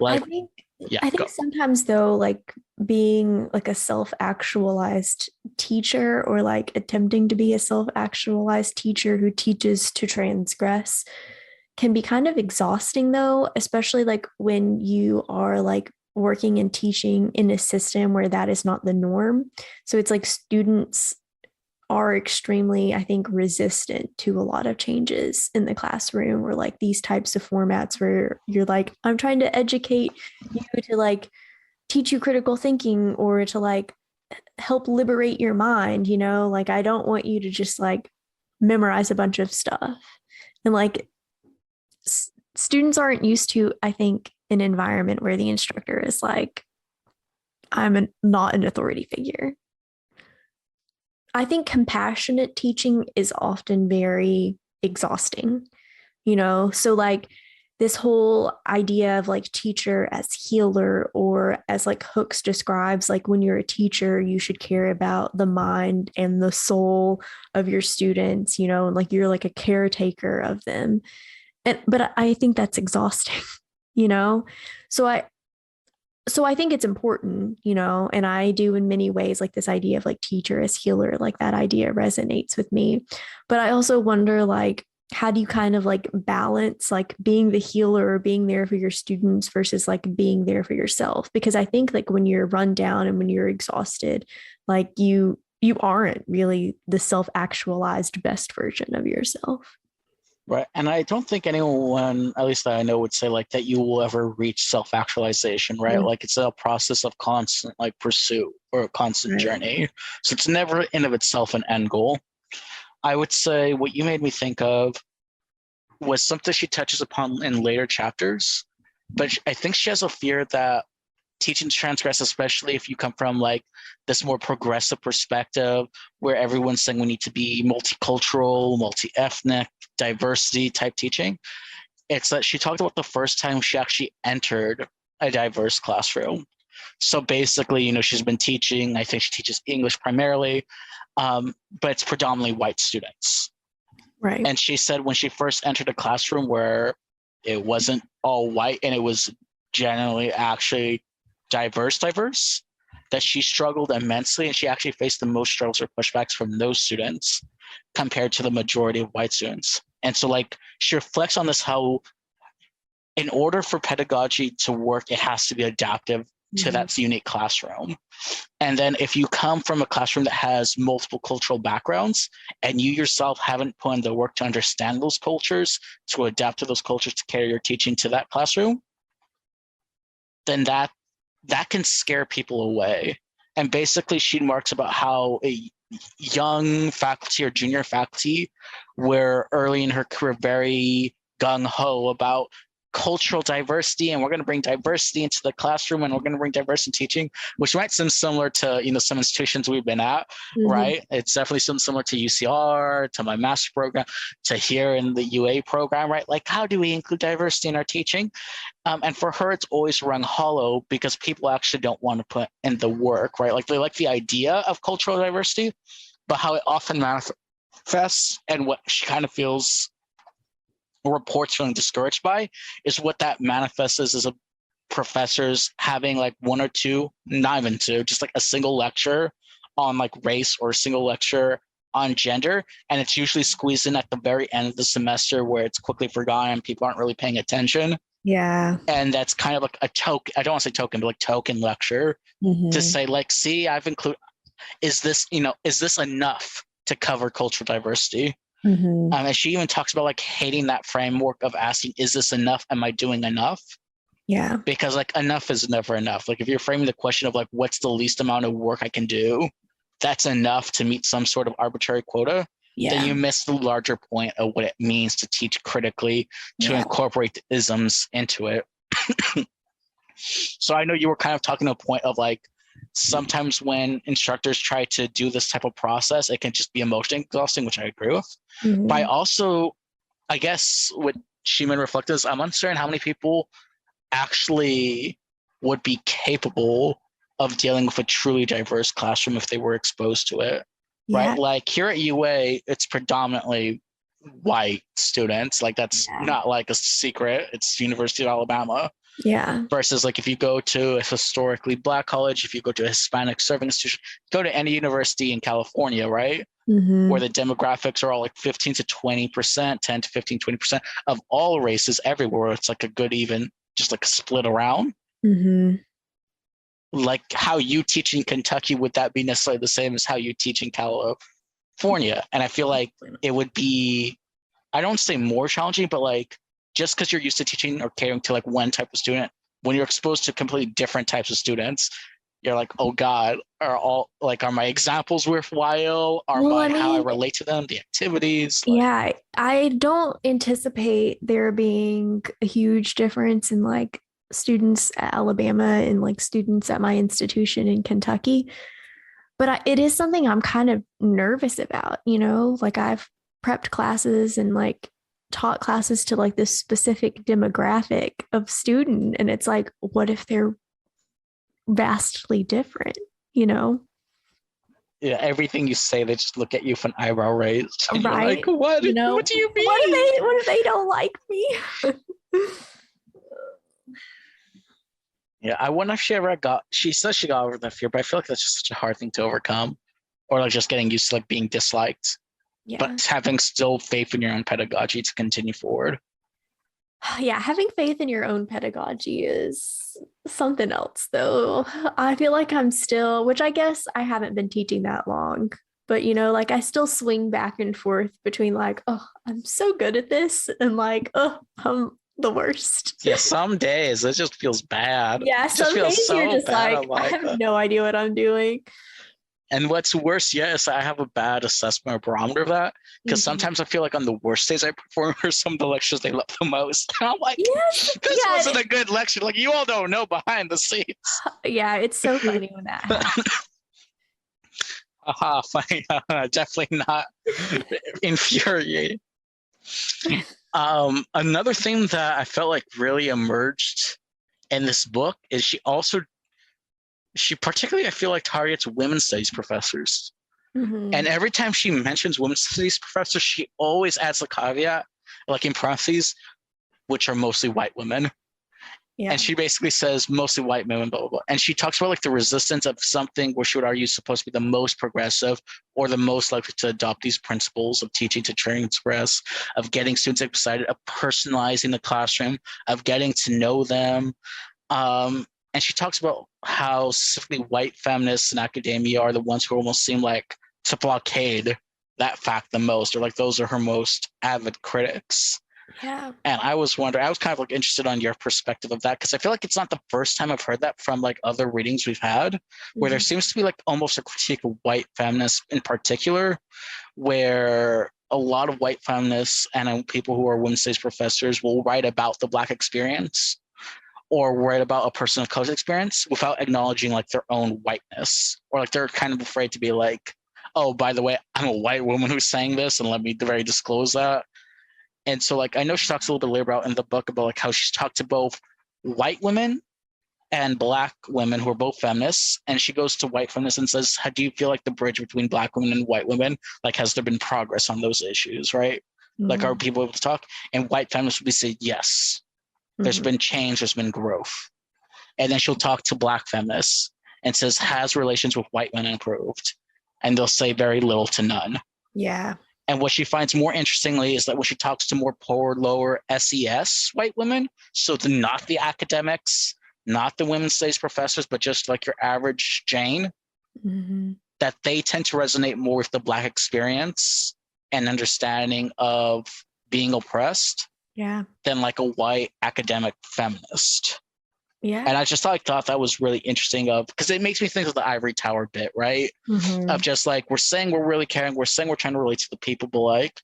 Speaker 1: Like,
Speaker 2: I think
Speaker 1: yeah,
Speaker 2: I think sometimes though, like being like a self-actualized teacher or like attempting to be a self-actualized teacher who teaches to transgress can be kind of exhausting though, especially like when you are like working and teaching in a system where that is not the norm. So it's like students are extremely, I think, resistant to a lot of changes in the classroom or like these types of formats where you're like, I'm trying to educate you to like teach you critical thinking or to like help liberate your mind, you know, like I don't want you to just like memorize a bunch of stuff. And like students aren't used to, I think, an environment where the instructor is like, not an authority figure. I think compassionate teaching is often very exhausting, you know? So, like, this whole idea of like teacher as healer, or as like Hooks describes, like when you're a teacher, you should care about the mind and the soul of your students, you know, and like you're like a caretaker of them. But I think that's exhausting, you know? So I think it's important, you know, and I do in many ways, like this idea of like teacher as healer, like that idea resonates with me. But I also wonder, like, how do you kind of like balance like being the healer or being there for your students versus like being there for yourself? Because I think like when you're run down and when you're exhausted, like you aren't really the self-actualized best version of yourself.
Speaker 1: right. And I don't think anyone, at least that I know, would say like that you will ever reach self-actualization, right? Like it's a process of constant like pursuit or a constant journey. So it's never in of itself an end goal. I would say what you made me think of was something she touches upon in later chapters, but I think she has a fear that teaching to transgress, especially if you come from like this more progressive perspective where everyone's saying we need to be multicultural, multi-ethnic, diversity type teaching. It's that she talked about the first time she actually entered a diverse classroom. So basically, you know, she's been teaching, I think she teaches English primarily, but it's predominantly white students.
Speaker 2: Right.
Speaker 1: And she said when she first entered a classroom where it wasn't all white and it was generally actually diverse, that she struggled immensely, and she actually faced the most struggles or pushbacks from those students compared to the majority of white students. And so like she reflects on this, how in order for pedagogy to work, it has to be adaptive to that unique classroom. And then if you come from a classroom that has multiple cultural backgrounds and you yourself haven't put in the work to understand those cultures, to adapt to those cultures, to carry your teaching to that classroom, then that can scare people away. And basically she marks about how a young faculty or junior faculty were early in her career very gung-ho about cultural diversity, and we're going to bring diversity into the classroom, and we're going to bring diversity in teaching, which might seem similar to, you know, some institutions we've been at, right? It's definitely something similar to UCR, to my master's program, to here in the UA program, right? Like, how do we include diversity in our teaching? And for her, it's always rung hollow because people actually don't want to put in the work, right? Like they like the idea of cultural diversity, but how it often manifests and what she kind of feels reports feeling discouraged by is what that manifests as a professors having like one or two, not even two, just like a single lecture on like race or a single lecture on gender, and it's usually squeezed in at the very end of the semester where it's quickly forgotten and people aren't really paying attention.
Speaker 2: Yeah.
Speaker 1: And that's kind of like a token, I don't want to say token, but like token lecture to say like, see, I've included, is this enough to cover cultural diversity? And she even talks about like hating that framework of asking, is this enough? Am I doing enough?
Speaker 2: Yeah.
Speaker 1: Because like enough is never enough. Like if you're framing the question of like, what's the least amount of work I can do, that's enough to meet some sort of arbitrary quota, then you miss the larger point of what it means to teach critically, to incorporate the isms into it. So I know you were kind of talking to a point of like, sometimes when instructors try to do this type of process, it can just be emotionally exhausting, which I agree with. But I also, I guess what Sheeman reflected is I'm uncertain how many people actually would be capable of dealing with a truly diverse classroom if they were exposed to it, right? Like here at UA, it's predominantly white students. Like that's not like a secret. It's University of Alabama.
Speaker 2: Yeah.
Speaker 1: Versus like if you go to a historically Black college, if you go to a Hispanic serving institution, go to any university in California, right? Where the demographics are all like 15 to 20%, 10 to 15, 20% of all races everywhere. It's like a good even, just like a split around. Like how you teach in Kentucky, would that be necessarily the same as how you teach in California? And I feel like it would be, I don't say more challenging, but like just because you're used to teaching or catering to like one type of student, when you're exposed to completely different types of students, you're like, oh God, are my examples worthwhile? How I relate to them, the activities?
Speaker 2: I don't anticipate there being a huge difference in like students at Alabama and like students at my institution in Kentucky. But it is something I'm kind of nervous about, like I've prepped classes and like taught classes to like this specific demographic of student. And it's like, what if they're vastly different,
Speaker 1: Yeah, everything you say, they just look at you with an eyebrow raised. And
Speaker 2: right?
Speaker 1: You're like, what? What do you mean?
Speaker 2: What if they don't like me?
Speaker 1: Yeah, I wonder if she says she got over that fear, but I feel like that's just such a hard thing to overcome. Or like just getting used to like being disliked. But having still faith in your own pedagogy to continue forward.
Speaker 2: Yeah, having faith in your own pedagogy is something else though. I feel like I'm still, which I guess I haven't been teaching that long, but like I still swing back and forth between like, oh, I'm so good at this, and like, oh, I'm the worst.
Speaker 1: Yeah, some days it just feels bad.
Speaker 2: Yeah, some days so you're just like, I have no idea what I'm doing.
Speaker 1: And what's worse yet is I have a bad assessment or barometer of that, because sometimes I feel like on the worst days I perform are some of the lectures they love the most. And I'm like, this wasn't a good lecture. Like, you all don't know behind the scenes. Yeah,
Speaker 2: it's so funny when that happens.
Speaker 1: Funny. Definitely not infuriating. Another thing that I felt like really emerged in this book is she particularly, I feel like, targets women's studies professors. And every time she mentions women's studies professors, she always adds a caveat, like in parentheses, which are mostly white women. And she basically says mostly white women, blah, blah, blah. And she talks about like the resistance of something where she would argue is supposed to be the most progressive or the most likely to adopt these principles of teaching to transgress, of getting students excited, of personalizing the classroom, of getting to know them. And she talks about how specifically white feminists in academia are the ones who almost seem like to blockade that fact the most, or like those are her most avid critics.
Speaker 2: Yeah.
Speaker 1: And I was kind of like interested on your perspective of that, because I feel like it's not the first time I've heard that from like other readings we've had, where there seems to be like almost a critique of white feminists in particular, where a lot of white feminists and people who are women's studies professors will write about the Black experience or write about a person of color experience without acknowledging like their own whiteness, or like they're kind of afraid to be like, oh, by the way, I'm a white woman who's saying this, and let me very disclose that. And so like I know she talks a little bit later about in the book about like how she's talked to both white women and Black women who are both feminists, and she goes to white feminists and says, how do you feel like the bridge between Black women and white women, like has there been progress on those issues, right? Like are people able to talk? And white feminists would say yes. There's been change, there's been growth. And then she'll talk to Black feminists and says, has relations with white men improved? And they'll say very little to none.
Speaker 2: Yeah.
Speaker 1: And what she finds more interestingly is that when she talks to more poor, lower SES white women, so not the academics, not the women's studies professors, but just like your average Jane, that they tend to resonate more with the Black experience and understanding of being oppressed than like a white academic feminist.
Speaker 2: Yeah.
Speaker 1: And I just thought that was really interesting because it makes me think of the ivory tower bit, right? Of just like, we're saying we're really caring, we're saying we're trying to relate to the people, but like,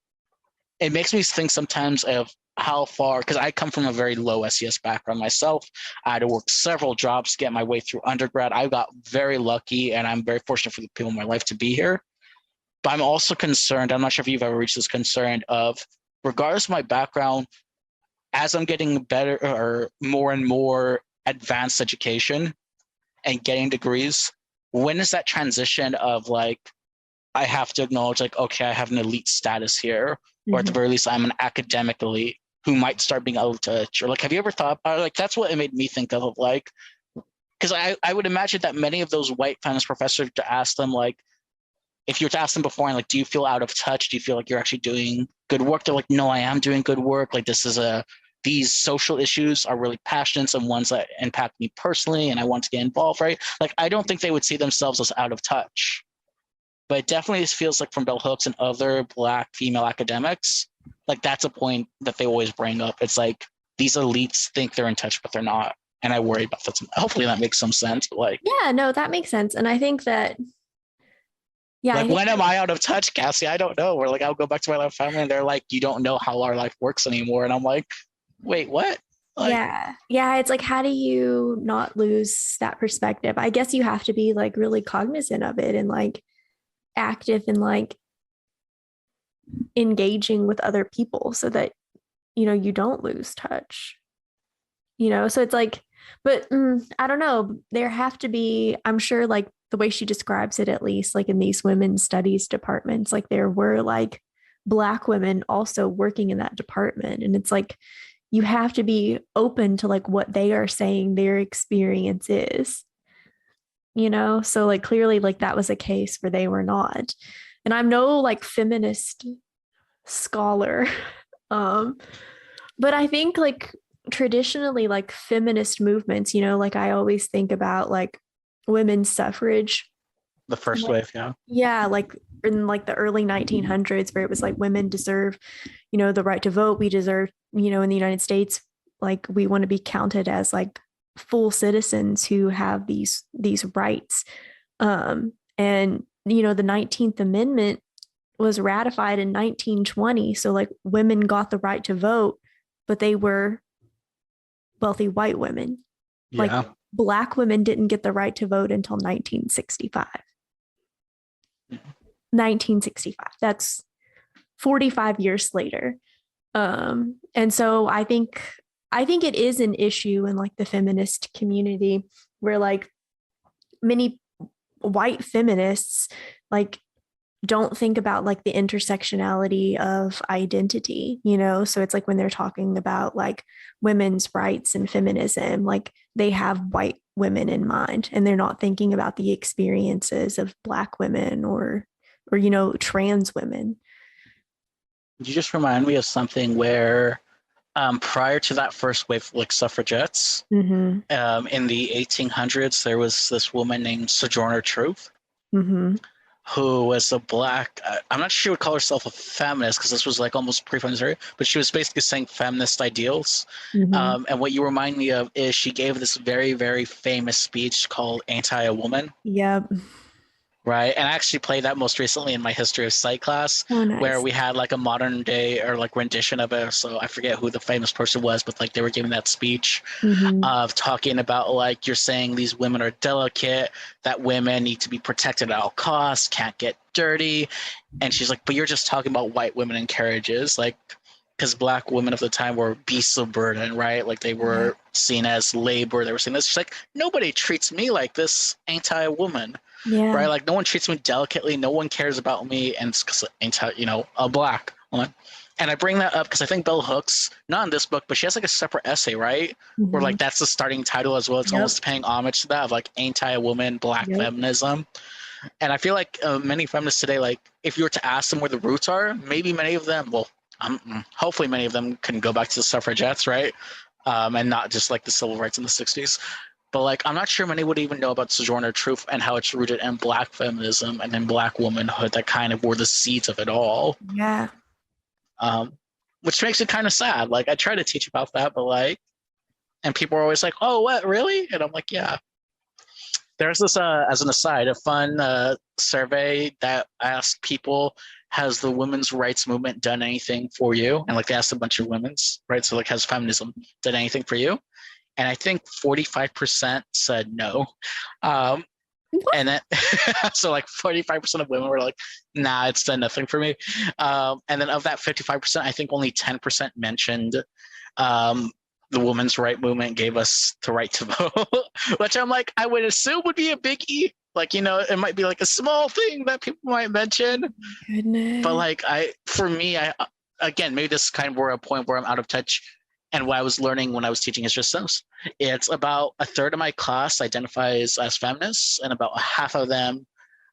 Speaker 1: it makes me think sometimes of how far, because I come from a very low SES background myself. I had to work several jobs to get my way through undergrad. I got very lucky and I'm very fortunate for the people in my life to be here. But I'm also concerned, I'm not sure if you've ever reached this concern of, regardless of my background, as I'm getting better or more and more advanced education and getting degrees, when is that transition of like, I have to acknowledge like, okay, I have an elite status here, or at the very least I'm an academic elite who might start being out of touch? Or like, have you ever thought about like, that's what it made me think of like, because I would imagine that many of those white feminist professors, to ask them like, if you were to ask them before, and like, do you feel out of touch? Do you feel like you're actually doing good work? They're like, no, I am doing good work. Like these social issues are really passionate and ones that impact me personally, and I want to get involved, right? Like, I don't think they would see themselves as out of touch. But it definitely feels like from Bell Hooks and other Black female academics, like that's a point that they always bring up. It's like, these elites think they're in touch, but they're not. And I worry about that. Hopefully that makes some sense. But like,
Speaker 2: yeah, no, that makes sense. And I think that, yeah.
Speaker 1: Like, when am I out of touch, Cassie? I don't know. Or like, I'll go back to my life family and they're like, you don't know how our life works anymore. And I'm like, wait, what? Like,
Speaker 2: yeah. It's like, how do you not lose that perspective? I guess you have to be like really cognizant of it and like active and like engaging with other people so that, you know, you don't lose touch, you know? So it's like, but I don't know. There have to be, I'm sure, like the way she describes it, at least like in these women's studies departments, like there were like Black women also working in that department. And it's like, you have to be open to like what they are saying their experience is, you know? So like clearly like that was a case where they were not. And I'm no like feminist scholar. But I think like traditionally like feminist movements, you know, like I always think about like women's suffrage.
Speaker 1: the first wave, yeah.
Speaker 2: Yeah, like in like the early 1900s where it was like women deserve, you know, the right to vote. We deserve, you know, in the United States, like we want to be counted as like full citizens who have these rights. And you know, the 19th Amendment was ratified in 1920. So like women got the right to vote, but they were wealthy white women. Like Black women didn't get the right to vote until 1965. 1965. That's 45 years later. And so I think it is an issue in like the feminist community where like many white feminists like don't think about like the intersectionality of identity, you know? So it's like when they're talking about like women's rights and feminism, like they have white women in mind and they're not thinking about the experiences of Black women or, you know, trans women.
Speaker 1: You just remind me of something where prior to that first wave, like suffragettes, in the 1800s, there was this woman named Sojourner Truth, who was a Black, I'm not sure she would call herself a feminist because this was like almost pre-feminist, but she was basically saying feminist ideals. And what you remind me of is she gave this very, very famous speech called Anti a Woman.
Speaker 2: Yep.
Speaker 1: Right. And I actually played that most recently in my history of psych class, where we had like a modern day or like rendition of it. So I forget who the famous person was, but like they were giving that speech of talking about like, you're saying these women are delicate, that women need to be protected at all costs, can't get dirty. And she's like, but you're just talking about white women in carriages, like, because Black women of the time were beasts of burden, right? Like they were seen as labor. They were seen as, she's like, nobody treats me like this anti-woman. Right? Like no one treats me delicately. No one cares about me. And it's because, you know, a Black Hold on. And I bring that up because I think Bell Hooks, not in this book, but she has like a separate essay, right? Where like that's the starting title as well. It's almost paying homage to that of like anti-woman, black feminism. And I feel like many feminists today, like if you were to ask them where the roots are, maybe many of them, well, hopefully many of them can go back to the suffragettes, right? And not just like the civil rights in the 60s. But like, I'm not sure many would even know about Sojourner Truth and how it's rooted in black feminism and in black womanhood that kind of were the seeds of it all.
Speaker 2: Yeah.
Speaker 1: Which makes it kind of sad. Like I try to teach about that, but like, and people are always like, "Oh, what, really?" And I'm like, "Yeah." There's this, as an aside, a fun survey that asked people, "Has the women's rights movement done anything for you?" And like they asked a bunch of women's, right? So like, has feminism done anything for you? And I think 45% said no. And then, so like 45% of women were like, nah, it's done nothing for me. And then of that 55%, I think only 10% mentioned the women's right movement gave us the right to vote, which I'm like, I would assume would be a biggie. Like, you know, it might be like a small thing that people might mention.
Speaker 2: Goodness.
Speaker 1: But like, for me, again, maybe this is kind of where a point where I'm out of touch. And what I was learning when I was teaching history systems, it's about a third of my class identifies as feminists, and about half of them.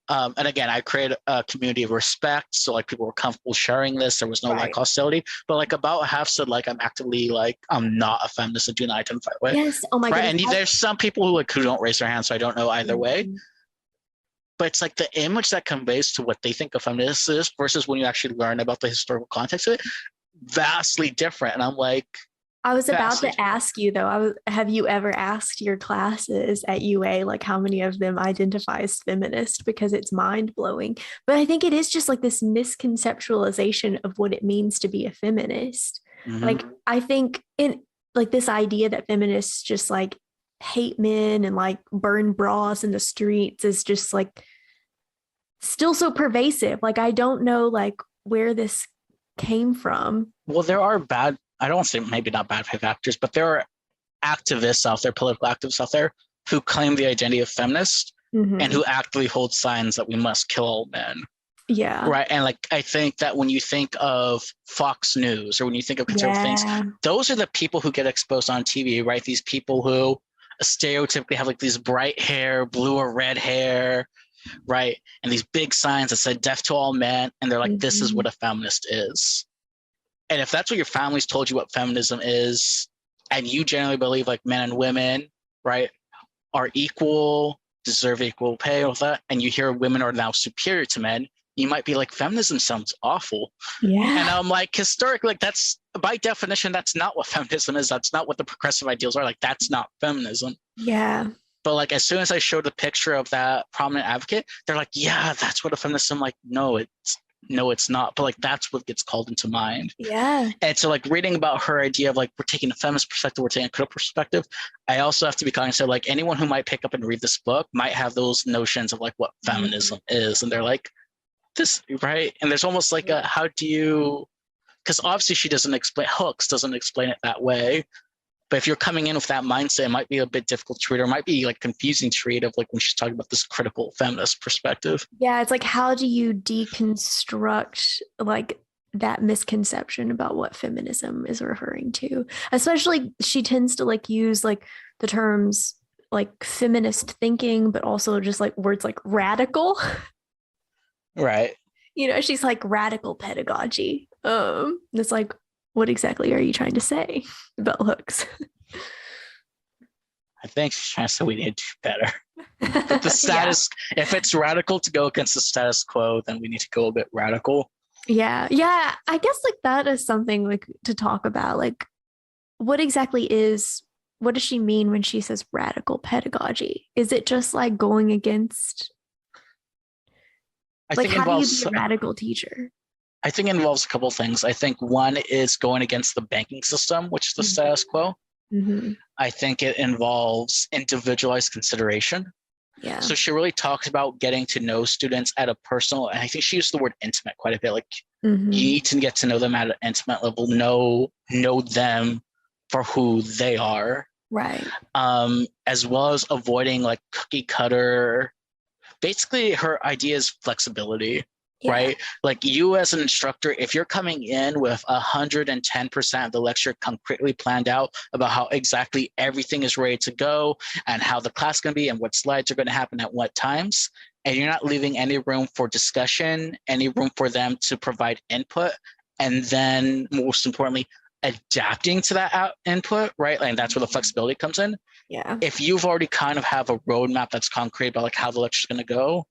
Speaker 1: And again, I created a community of respect, so like people were comfortable sharing this. There was no like hostility, but like about half said like I'm actively like I'm not a feminist and do not identify with.
Speaker 2: Yes. Oh my goodness.
Speaker 1: And there's some people who don't raise their hands, so I don't know either way. But it's like the image that conveys to what they think a feminist is versus when you actually learn about the historical context of it, vastly different. And I'm like,
Speaker 2: I was about to ask you though, have you ever asked your classes at UA, like how many of them identify as feminist? Because it's mind blowing. But I think it is just like this misconceptualization of what it means to be a feminist. Like, I think in like this idea that feminists just like hate men and like burn bras in the streets is just like still so pervasive. Like, I don't know like where this came from.
Speaker 1: Well, there are bad, I don't say maybe not bad faith actors, but there are activists out there, political activists out there who claim the identity of feminist and who actively hold signs that we must kill all men.
Speaker 2: Yeah.
Speaker 1: Right. And like, I think that when you think of Fox News or when you think of conservative things, those are the people who get exposed on TV, right? These people who stereotypically have like these bright hair, blue or red hair, right? And these big signs that said death to all men. And they're like, this is what a feminist is. And if that's what your family's told you what feminism is, and you generally believe like men and women, right, are equal, deserve equal pay, all that, and you hear women are now superior to men, you might be like, feminism sounds awful.
Speaker 2: Yeah.
Speaker 1: And I'm like, historically, like that's by definition, that's not what feminism is. That's not what the progressive ideals are. Like, that's not feminism.
Speaker 2: Yeah.
Speaker 1: But like, as soon as I showed the picture of that prominent advocate, they're like, yeah, that's what a feminist is. I'm like, no, it's not. But like, that's what gets called into mind.
Speaker 2: Yeah.
Speaker 1: And so like reading about her idea of like, we're taking a feminist perspective, we're taking a critical perspective. I also have to be cognizant of like anyone who might pick up and read this book might have those notions of like what feminism is. And they're like, this, right? And there's almost like a, how do you, because obviously Hooks doesn't explain it that way. But if you're coming in with that mindset, it might be a bit difficult to read, or it might be like confusing to read of like when she's talking about this critical feminist perspective.
Speaker 2: Yeah, it's like, how do you deconstruct like that misconception about what feminism is referring to? Especially she tends to like use like the terms like feminist thinking, but also just like words like radical.
Speaker 1: Right.
Speaker 2: You know, she's like radical pedagogy. It's like, what exactly are you trying to say about Hooks?
Speaker 1: I think she's trying to say we need to do better. But the status, if it's radical to go against the status quo, then we need to go a bit radical.
Speaker 2: Yeah. I guess like that is something like to talk about. Like, what does she mean when she says radical pedagogy? Is it just like going against? Like, how do you be a radical teacher?
Speaker 1: I think it involves a couple of things. I think one is going against the banking system, which is the status quo. I think it involves individualized consideration.
Speaker 2: Yeah.
Speaker 1: So she really talks about getting to know students at a personal, and I think she used the word intimate quite a bit. Like you need to get to know them at an intimate level, know them for who they are.
Speaker 2: Right.
Speaker 1: As well as avoiding like cookie cutter. Basically, her idea is flexibility.
Speaker 2: Yeah.
Speaker 1: right? Like you as an instructor, if you're coming in with 110% of the lecture concretely planned out about how exactly everything is ready to go and how the class is going to be and what slides are going to happen at what times, and you're not leaving any room for discussion, any room for them to provide input, and then most importantly, adapting to that input, right? And that's where the flexibility comes in.
Speaker 2: Yeah.
Speaker 1: If you've already kind of have a roadmap that's concrete about like how the lecture is going to go,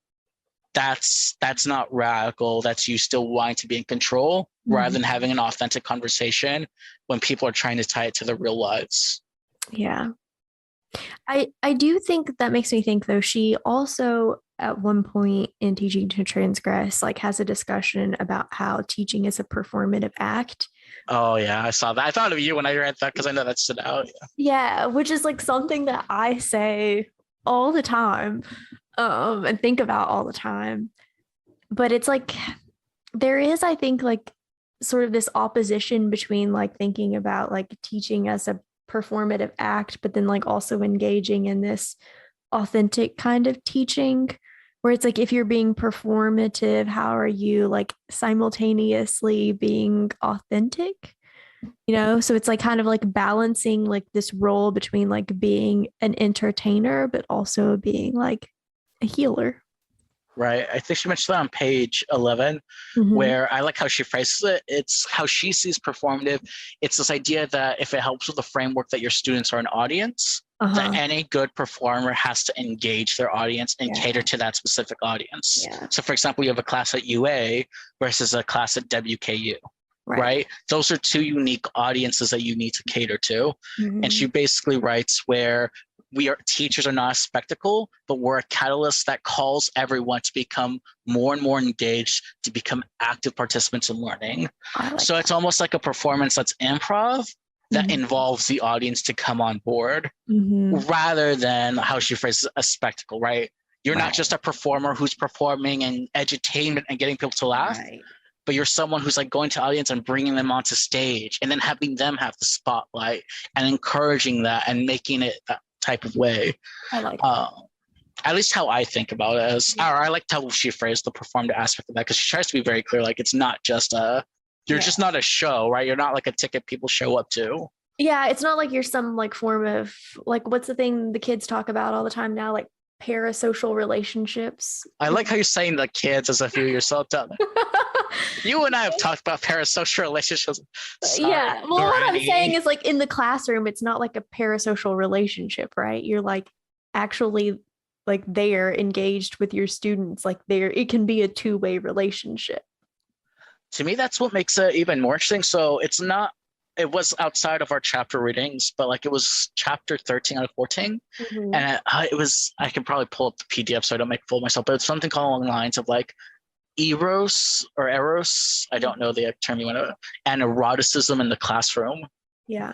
Speaker 1: that's not radical. That's you still wanting to be in control rather than having an authentic conversation when people are trying to tie it to their real lives.
Speaker 2: Yeah. I do think that makes me think though, she also at one point in Teaching to Transgress, like has a discussion about how teaching is a performative act.
Speaker 1: Oh yeah, I saw that. I thought of you when I read that because I know that stood out.
Speaker 2: Yeah, which is like something that I say all the time, and think about all the time. But it's like there is, I think, like sort of this opposition between like thinking about like teaching as a performative act, but then like also engaging in this authentic kind of teaching where it's like if you're being performative, how are you like simultaneously being authentic? So it's like kind of like balancing like this role between like being an entertainer but also being like a healer.
Speaker 1: Right. I think she mentioned that on page 11, where I like how she phrases it. It's how she sees performative. It's this idea that if it helps with the framework that your students are an audience, that any good performer has to engage their audience and cater to that specific audience. So for example, you have a class at UA versus a class at WKU. Right. Those are two unique audiences that you need to cater to. And she basically writes where teachers are not a spectacle, but we're a catalyst that calls everyone to become more and more engaged, to become active participants in learning. So it's almost like a performance that's improv that involves the audience to come on board rather than how she phrases a spectacle, right? You're not just a performer who's performing and edutainment and getting people to laugh. But you're someone who's like going to audience and bringing them onto stage and then having them have the spotlight and encouraging that and making it that type of way.
Speaker 2: I like that.
Speaker 1: At least how I think about it or I like how she phrased the performative aspect of that because she tries to be very clear. Like it's not just you're just not a show, right? You're not like a ticket people show up to.
Speaker 2: Yeah, it's not like you're some like form of like what's the thing the kids talk about all the time now, like parasocial relationships.
Speaker 1: I like how you're saying the kids as if you yourself done it. You and I have talked about parasocial relationships.
Speaker 2: Yeah. Well, what I'm saying is like in the classroom, it's not like a parasocial relationship, right? You're like actually like they're engaged with your students. Like it can be a two-way relationship.
Speaker 1: To me, that's what makes it even more interesting. So it was outside of our chapter readings, but like it was chapter 13 out of 14. And I can probably pull up the PDF so I don't make a fool of myself, but it's something along the lines of like eros, I don't know the term you want to, and eroticism in the classroom.
Speaker 2: Yeah.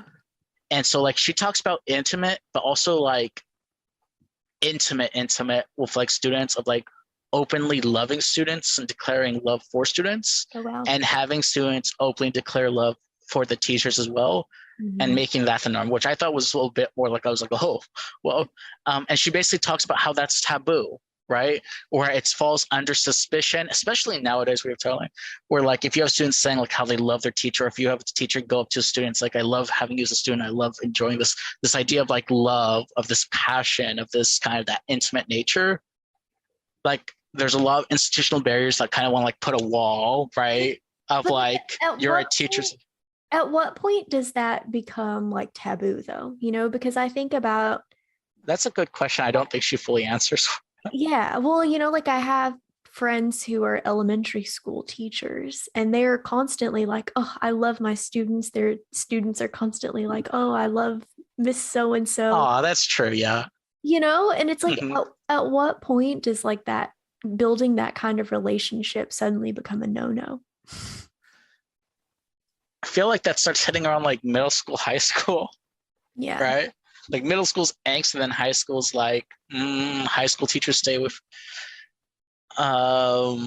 Speaker 1: And so like she talks about intimate, but also like intimate with like students of like openly loving students and declaring love for students and having students openly declare love for the teachers as well and making that the norm, which I thought was a little bit more like, I was like, oh, well. And she basically talks about how that's taboo, right? Or it falls under suspicion, especially nowadays we have telling, where like if you have students saying like how they love their teacher, or if you have a teacher go up to students like, I love having you as a student, I love enjoying this idea of like love, of this passion, of this kind of that intimate nature. Like there's a lot of institutional barriers that kind of want to like put a wall, right? Of like you're a teacher.
Speaker 2: At what point does that become like taboo though? Because I think about.
Speaker 1: That's a good question. I don't think she fully answers.
Speaker 2: Yeah. Well, like I have friends who are elementary school teachers and they're constantly like, oh, I love my students. Their students are constantly like, oh, I love Miss So-and-so.
Speaker 1: Oh, that's true. Yeah.
Speaker 2: And it's like, at what point does like that building that kind of relationship suddenly become a no-no?
Speaker 1: I feel like that starts hitting around like middle school, high school.
Speaker 2: Yeah.
Speaker 1: Right? Like middle school's angst and then high school's like high school teachers stay with how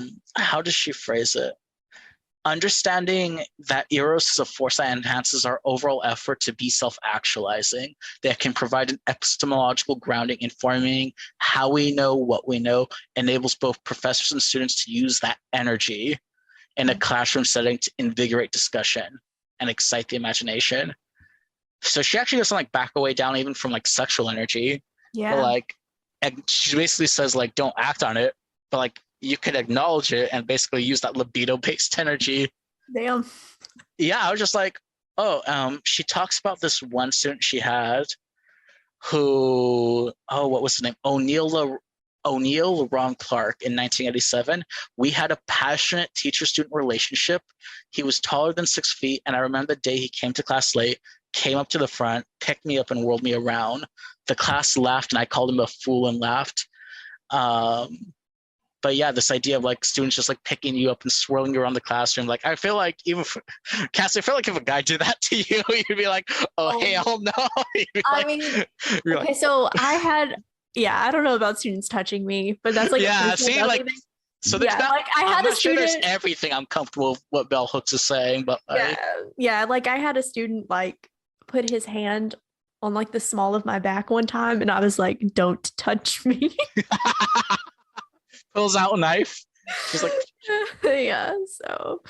Speaker 1: does she phrase it? understanding that eros is a force that enhances our overall effort to be self-actualizing, that can provide an epistemological grounding informing how we know what we know, enables both professors and students to use that energy in a classroom setting to invigorate discussion and excite the imagination. So she actually doesn't like back away down even from like sexual energy.
Speaker 2: Yeah.
Speaker 1: But like, and she basically says like, don't act on it, but like you could acknowledge it and basically use that libido-based energy.
Speaker 2: Damn.
Speaker 1: Yeah, I was just like, oh, she talks about this one student she had who, oh, what was his name? O'Neill LaRon Clark in 1987. We had a passionate teacher-student relationship. He was taller than 6 feet, and I remember the day he came to class late, came up to the front, picked me up, and whirled me around. The class laughed, and I called him a fool and laughed. But yeah, this idea of like students just like picking you up and swirling you around the classroom. Like, I feel like even for, Cassie, I feel like if a guy did that to you, you'd be like, oh, hell no.
Speaker 2: I mean, okay, so I don't know about students touching me, but that's like,
Speaker 1: yeah, see, like, so there's not,
Speaker 2: like I had a student.
Speaker 1: There's everything I'm comfortable with what Bell Hooks is saying, but like,
Speaker 2: like I had a student like put his hand on like the small of my back one time, and I was like, don't touch me.
Speaker 1: Pulls out a knife. She's like,
Speaker 2: yeah, so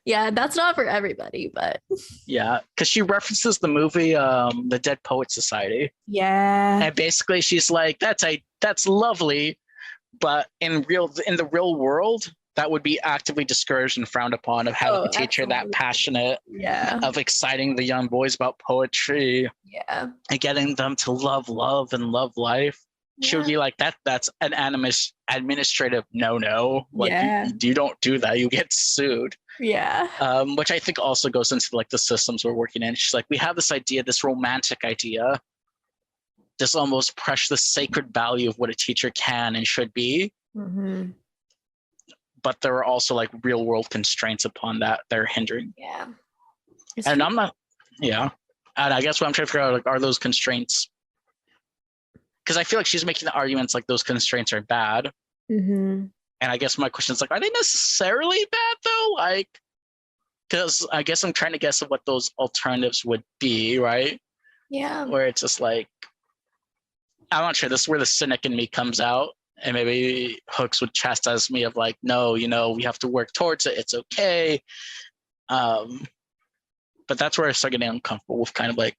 Speaker 2: yeah, that's not for everybody, but
Speaker 1: yeah, because she references the movie The Dead Poet Society.
Speaker 2: Yeah.
Speaker 1: And basically she's like, that's lovely, but in the real world, that would be actively discouraged and frowned upon, of having a teacher that passionate of exciting the young boys about poetry and getting them to love and love life. She would be like, that's an administrative no. Like, you don't do that. You get sued.
Speaker 2: Yeah.
Speaker 1: Which I think also goes into like the systems we're working in. She's like, we have this idea, this romantic idea, this almost precious sacred value of what a teacher can and should be.
Speaker 2: Mm-hmm.
Speaker 1: But there are also like real world constraints upon that are hindering.
Speaker 2: Yeah.
Speaker 1: And I'm not, and I guess what I'm trying to figure out, like, are those constraints? Because I feel like she's making the arguments like those constraints are bad.
Speaker 2: Mm-hmm.
Speaker 1: And I guess my question is like, are they necessarily bad though? Like, because I guess I'm trying to guess at what those alternatives would be, right?
Speaker 2: Yeah.
Speaker 1: Where it's just like, I'm not sure. This is where the cynic in me comes out. And maybe Hooks would chastise me of like, no, we have to work towards it. It's okay. But that's where I start getting uncomfortable with kind of like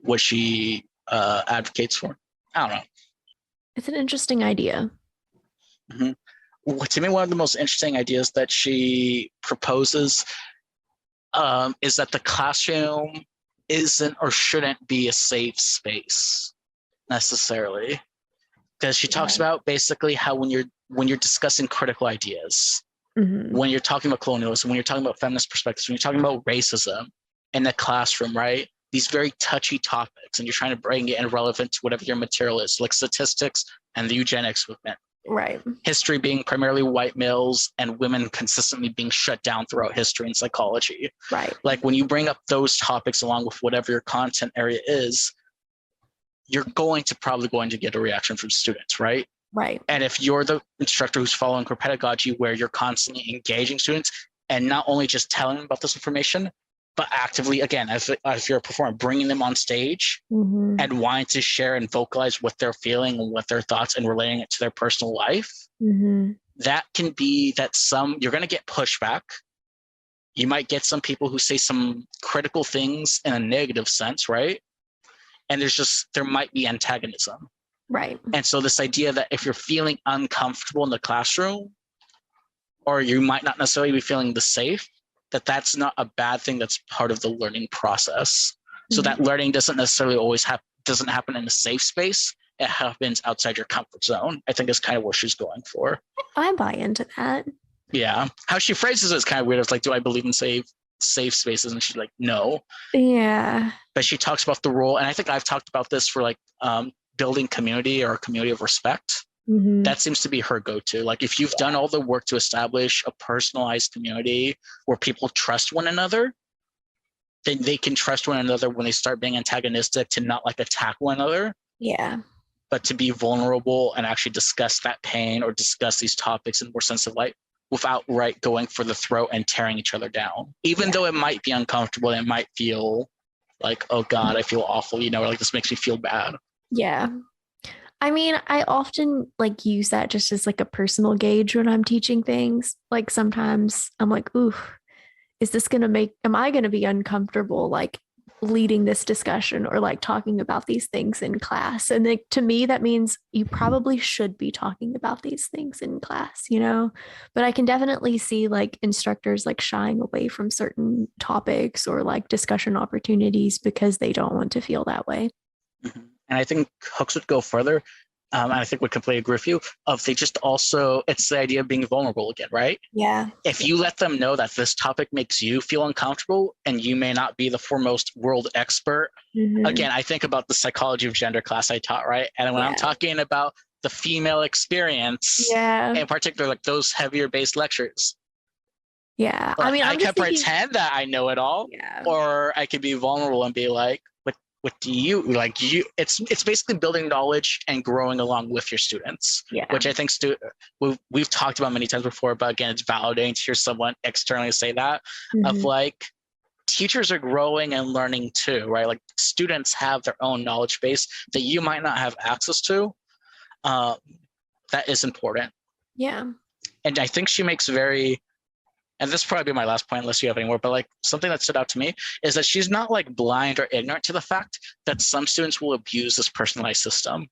Speaker 1: what she advocates for. I don't know.
Speaker 2: It's an interesting idea.
Speaker 1: Mm-hmm. Well, to me, one of the most interesting ideas that she proposes is that the classroom isn't or shouldn't be a safe space necessarily. Because she talks about basically how when you're discussing critical ideas, when you're talking about colonialism, when you're talking about feminist perspectives, when you're talking about racism in the classroom, right? These very touchy topics, and you're trying to bring it in relevant to whatever your material is, like statistics and the eugenics movement.
Speaker 2: Right.
Speaker 1: History being primarily white males and women consistently being shut down throughout history and psychology.
Speaker 2: Right.
Speaker 1: Like when you bring up those topics along with whatever your content area is, you're probably going to get a reaction from students, right?
Speaker 2: Right. And
Speaker 1: if you're the instructor who's following core pedagogy, where you're constantly engaging students and not only just telling them about this information, but actively, again, as you're a performer, bringing them on stage and wanting to share and vocalize what they're feeling and what their thoughts and relating it to their personal life, that can be that you're going to get pushback. You might get some people who say some critical things in a negative sense, right? And there might be antagonism.
Speaker 2: Right.
Speaker 1: And so this idea that if you're feeling uncomfortable in the classroom, or you might not necessarily be feeling safe, that's not a bad thing. That's part of the learning process. So that learning doesn't necessarily always doesn't happen in a safe space. It happens outside your comfort zone. I think is kind of what she's going for.
Speaker 2: I buy into that.
Speaker 1: Yeah. How she phrases it is kind of weird. It's like, do I believe in safe spaces? And she's like, no.
Speaker 2: Yeah.
Speaker 1: But she talks about the role. And I think I've talked about this for like building community or a community of respect. That seems to be her go-to. Like if you've done all the work to establish a personalized community where people trust one another, then they can trust one another when they start being antagonistic to not like attack one another.
Speaker 2: Yeah.
Speaker 1: But to be vulnerable and actually discuss that pain or discuss these topics in more sensitive light without going for the throat and tearing each other down, even though it might be uncomfortable and it might feel like, oh God, I feel awful, or like this makes me feel bad.
Speaker 2: Yeah. I mean, I often like use that just as like a personal gauge when I'm teaching things. Like sometimes I'm like, ooh, am I going to be uncomfortable like leading this discussion or like talking about these things in class? And like, to me, that means you probably should be talking about these things in class, But I can definitely see like instructors like shying away from certain topics or like discussion opportunities because they don't want to feel that way.
Speaker 1: Mm-hmm. And I think Hooks would go further. And I think would completely agree with you. It's the idea of being vulnerable again, right?
Speaker 2: Yeah.
Speaker 1: If you let them know that this topic makes you feel uncomfortable and you may not be the foremost world expert, again, I think about the psychology of gender class I taught, right? And when I'm talking about the female experience, in particular, like those heavier based lectures.
Speaker 2: Yeah.
Speaker 1: I mean, I can pretend that I know it all, or I could be vulnerable and be like, what do you like? It's basically building knowledge and growing along with your students, which I think we've talked about many times before. But again, it's validating to hear someone externally say that of like teachers are growing and learning too, right? Like students have their own knowledge base that you might not have access to. That is important.
Speaker 2: Yeah.
Speaker 1: And I think she makes and this will probably be my last point unless you have any more, but like something that stood out to me is that she's not like blind or ignorant to the fact that some students will abuse this personalized system,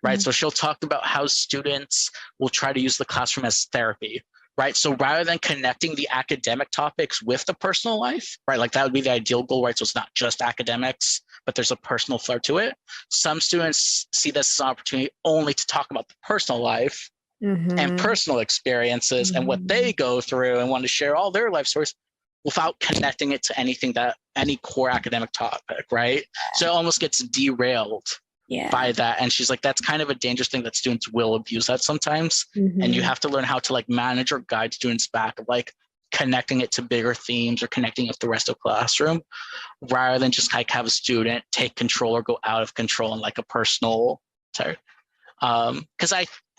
Speaker 1: right? So she'll talk about how students will try to use the classroom as therapy, right? So rather than connecting the academic topics with the personal life, right? Like that would be the ideal goal, right? So it's not just academics, but there's a personal flair to it. Some students see this as an opportunity only to talk about the personal life and personal experiences and what they go through and want to share all their life stories without connecting it to any core academic topic, right? So it almost gets derailed by that. And she's like, that's kind of a dangerous thing that students will abuse that sometimes. And you have to learn how to like manage or guide students back, like connecting it to bigger themes or connecting it with the rest of the classroom rather than just like have a student take control or go out of control in like a personal because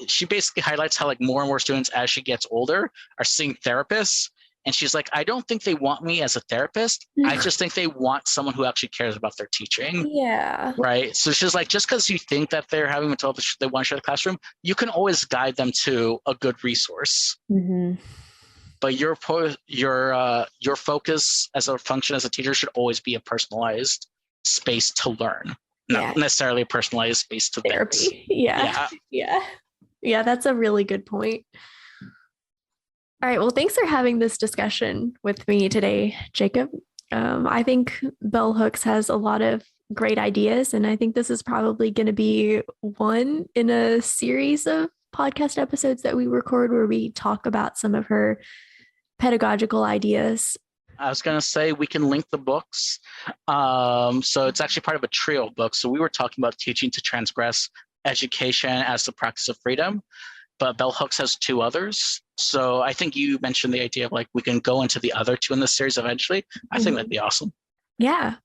Speaker 1: she basically highlights how like more and more students as she gets older are seeing therapists, and she's like, I don't think they want me as a therapist. I just think they want someone who actually cares about their teaching. Right. So she's like, just because you think that they're having mental health, they want to share the classroom, you can always guide them to a good resource. But your focus as a function as a teacher should always be a personalized space to learn. Not necessarily a personalized space to
Speaker 2: therapy. Yeah, that's a really good point. All right, well, thanks for having this discussion with me today, Jacob. I think Bell Hooks has a lot of great ideas, and I think this is probably going to be one in a series of podcast episodes that we record where we talk about some of her pedagogical ideas.
Speaker 1: I was going to say we can link the books. So it's actually part of a trio of books. So we were talking about teaching to transgress, education as the practice of freedom, but Bell Hooks has two others. So I think you mentioned the idea of like we can go into the other two in the series eventually. I think that'd be awesome.
Speaker 2: Yeah.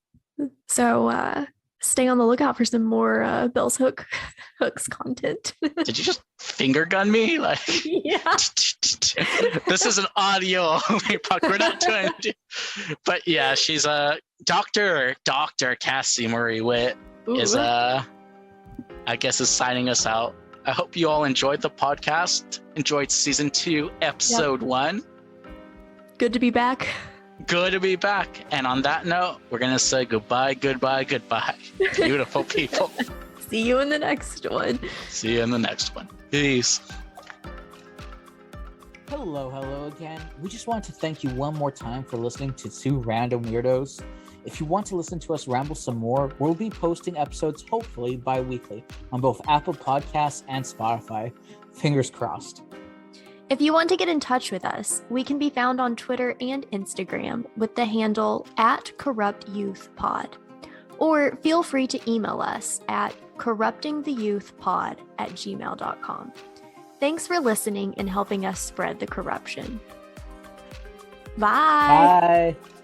Speaker 2: So stay on the lookout for some more Bell's Hooks content.
Speaker 1: Did you just finger gun me? Like, this is an audio only podcast. We're not doing it. But yeah, she's a Dr. Cassie Murray Witt is I guess is signing us out. I hope you all enjoyed the podcast, enjoyed season 2, episode 1.
Speaker 2: Good to be back.
Speaker 1: Good to be back. And on that note, we're going to say goodbye. Beautiful people.
Speaker 2: See you in the next one.
Speaker 1: Peace.
Speaker 3: Hello again. We just want to thank you one more time for listening to Two Random Weirdos. If you want to listen to us ramble some more, we'll be posting episodes hopefully bi-weekly on both Apple Podcasts and Spotify. Fingers crossed.
Speaker 2: If you want to get in touch with us, we can be found on Twitter and Instagram with the handle @CorruptYouthPod. Or feel free to email us at corruptingtheyouthpod@gmail.com. Thanks for listening and helping us spread the corruption. Bye.
Speaker 3: Bye.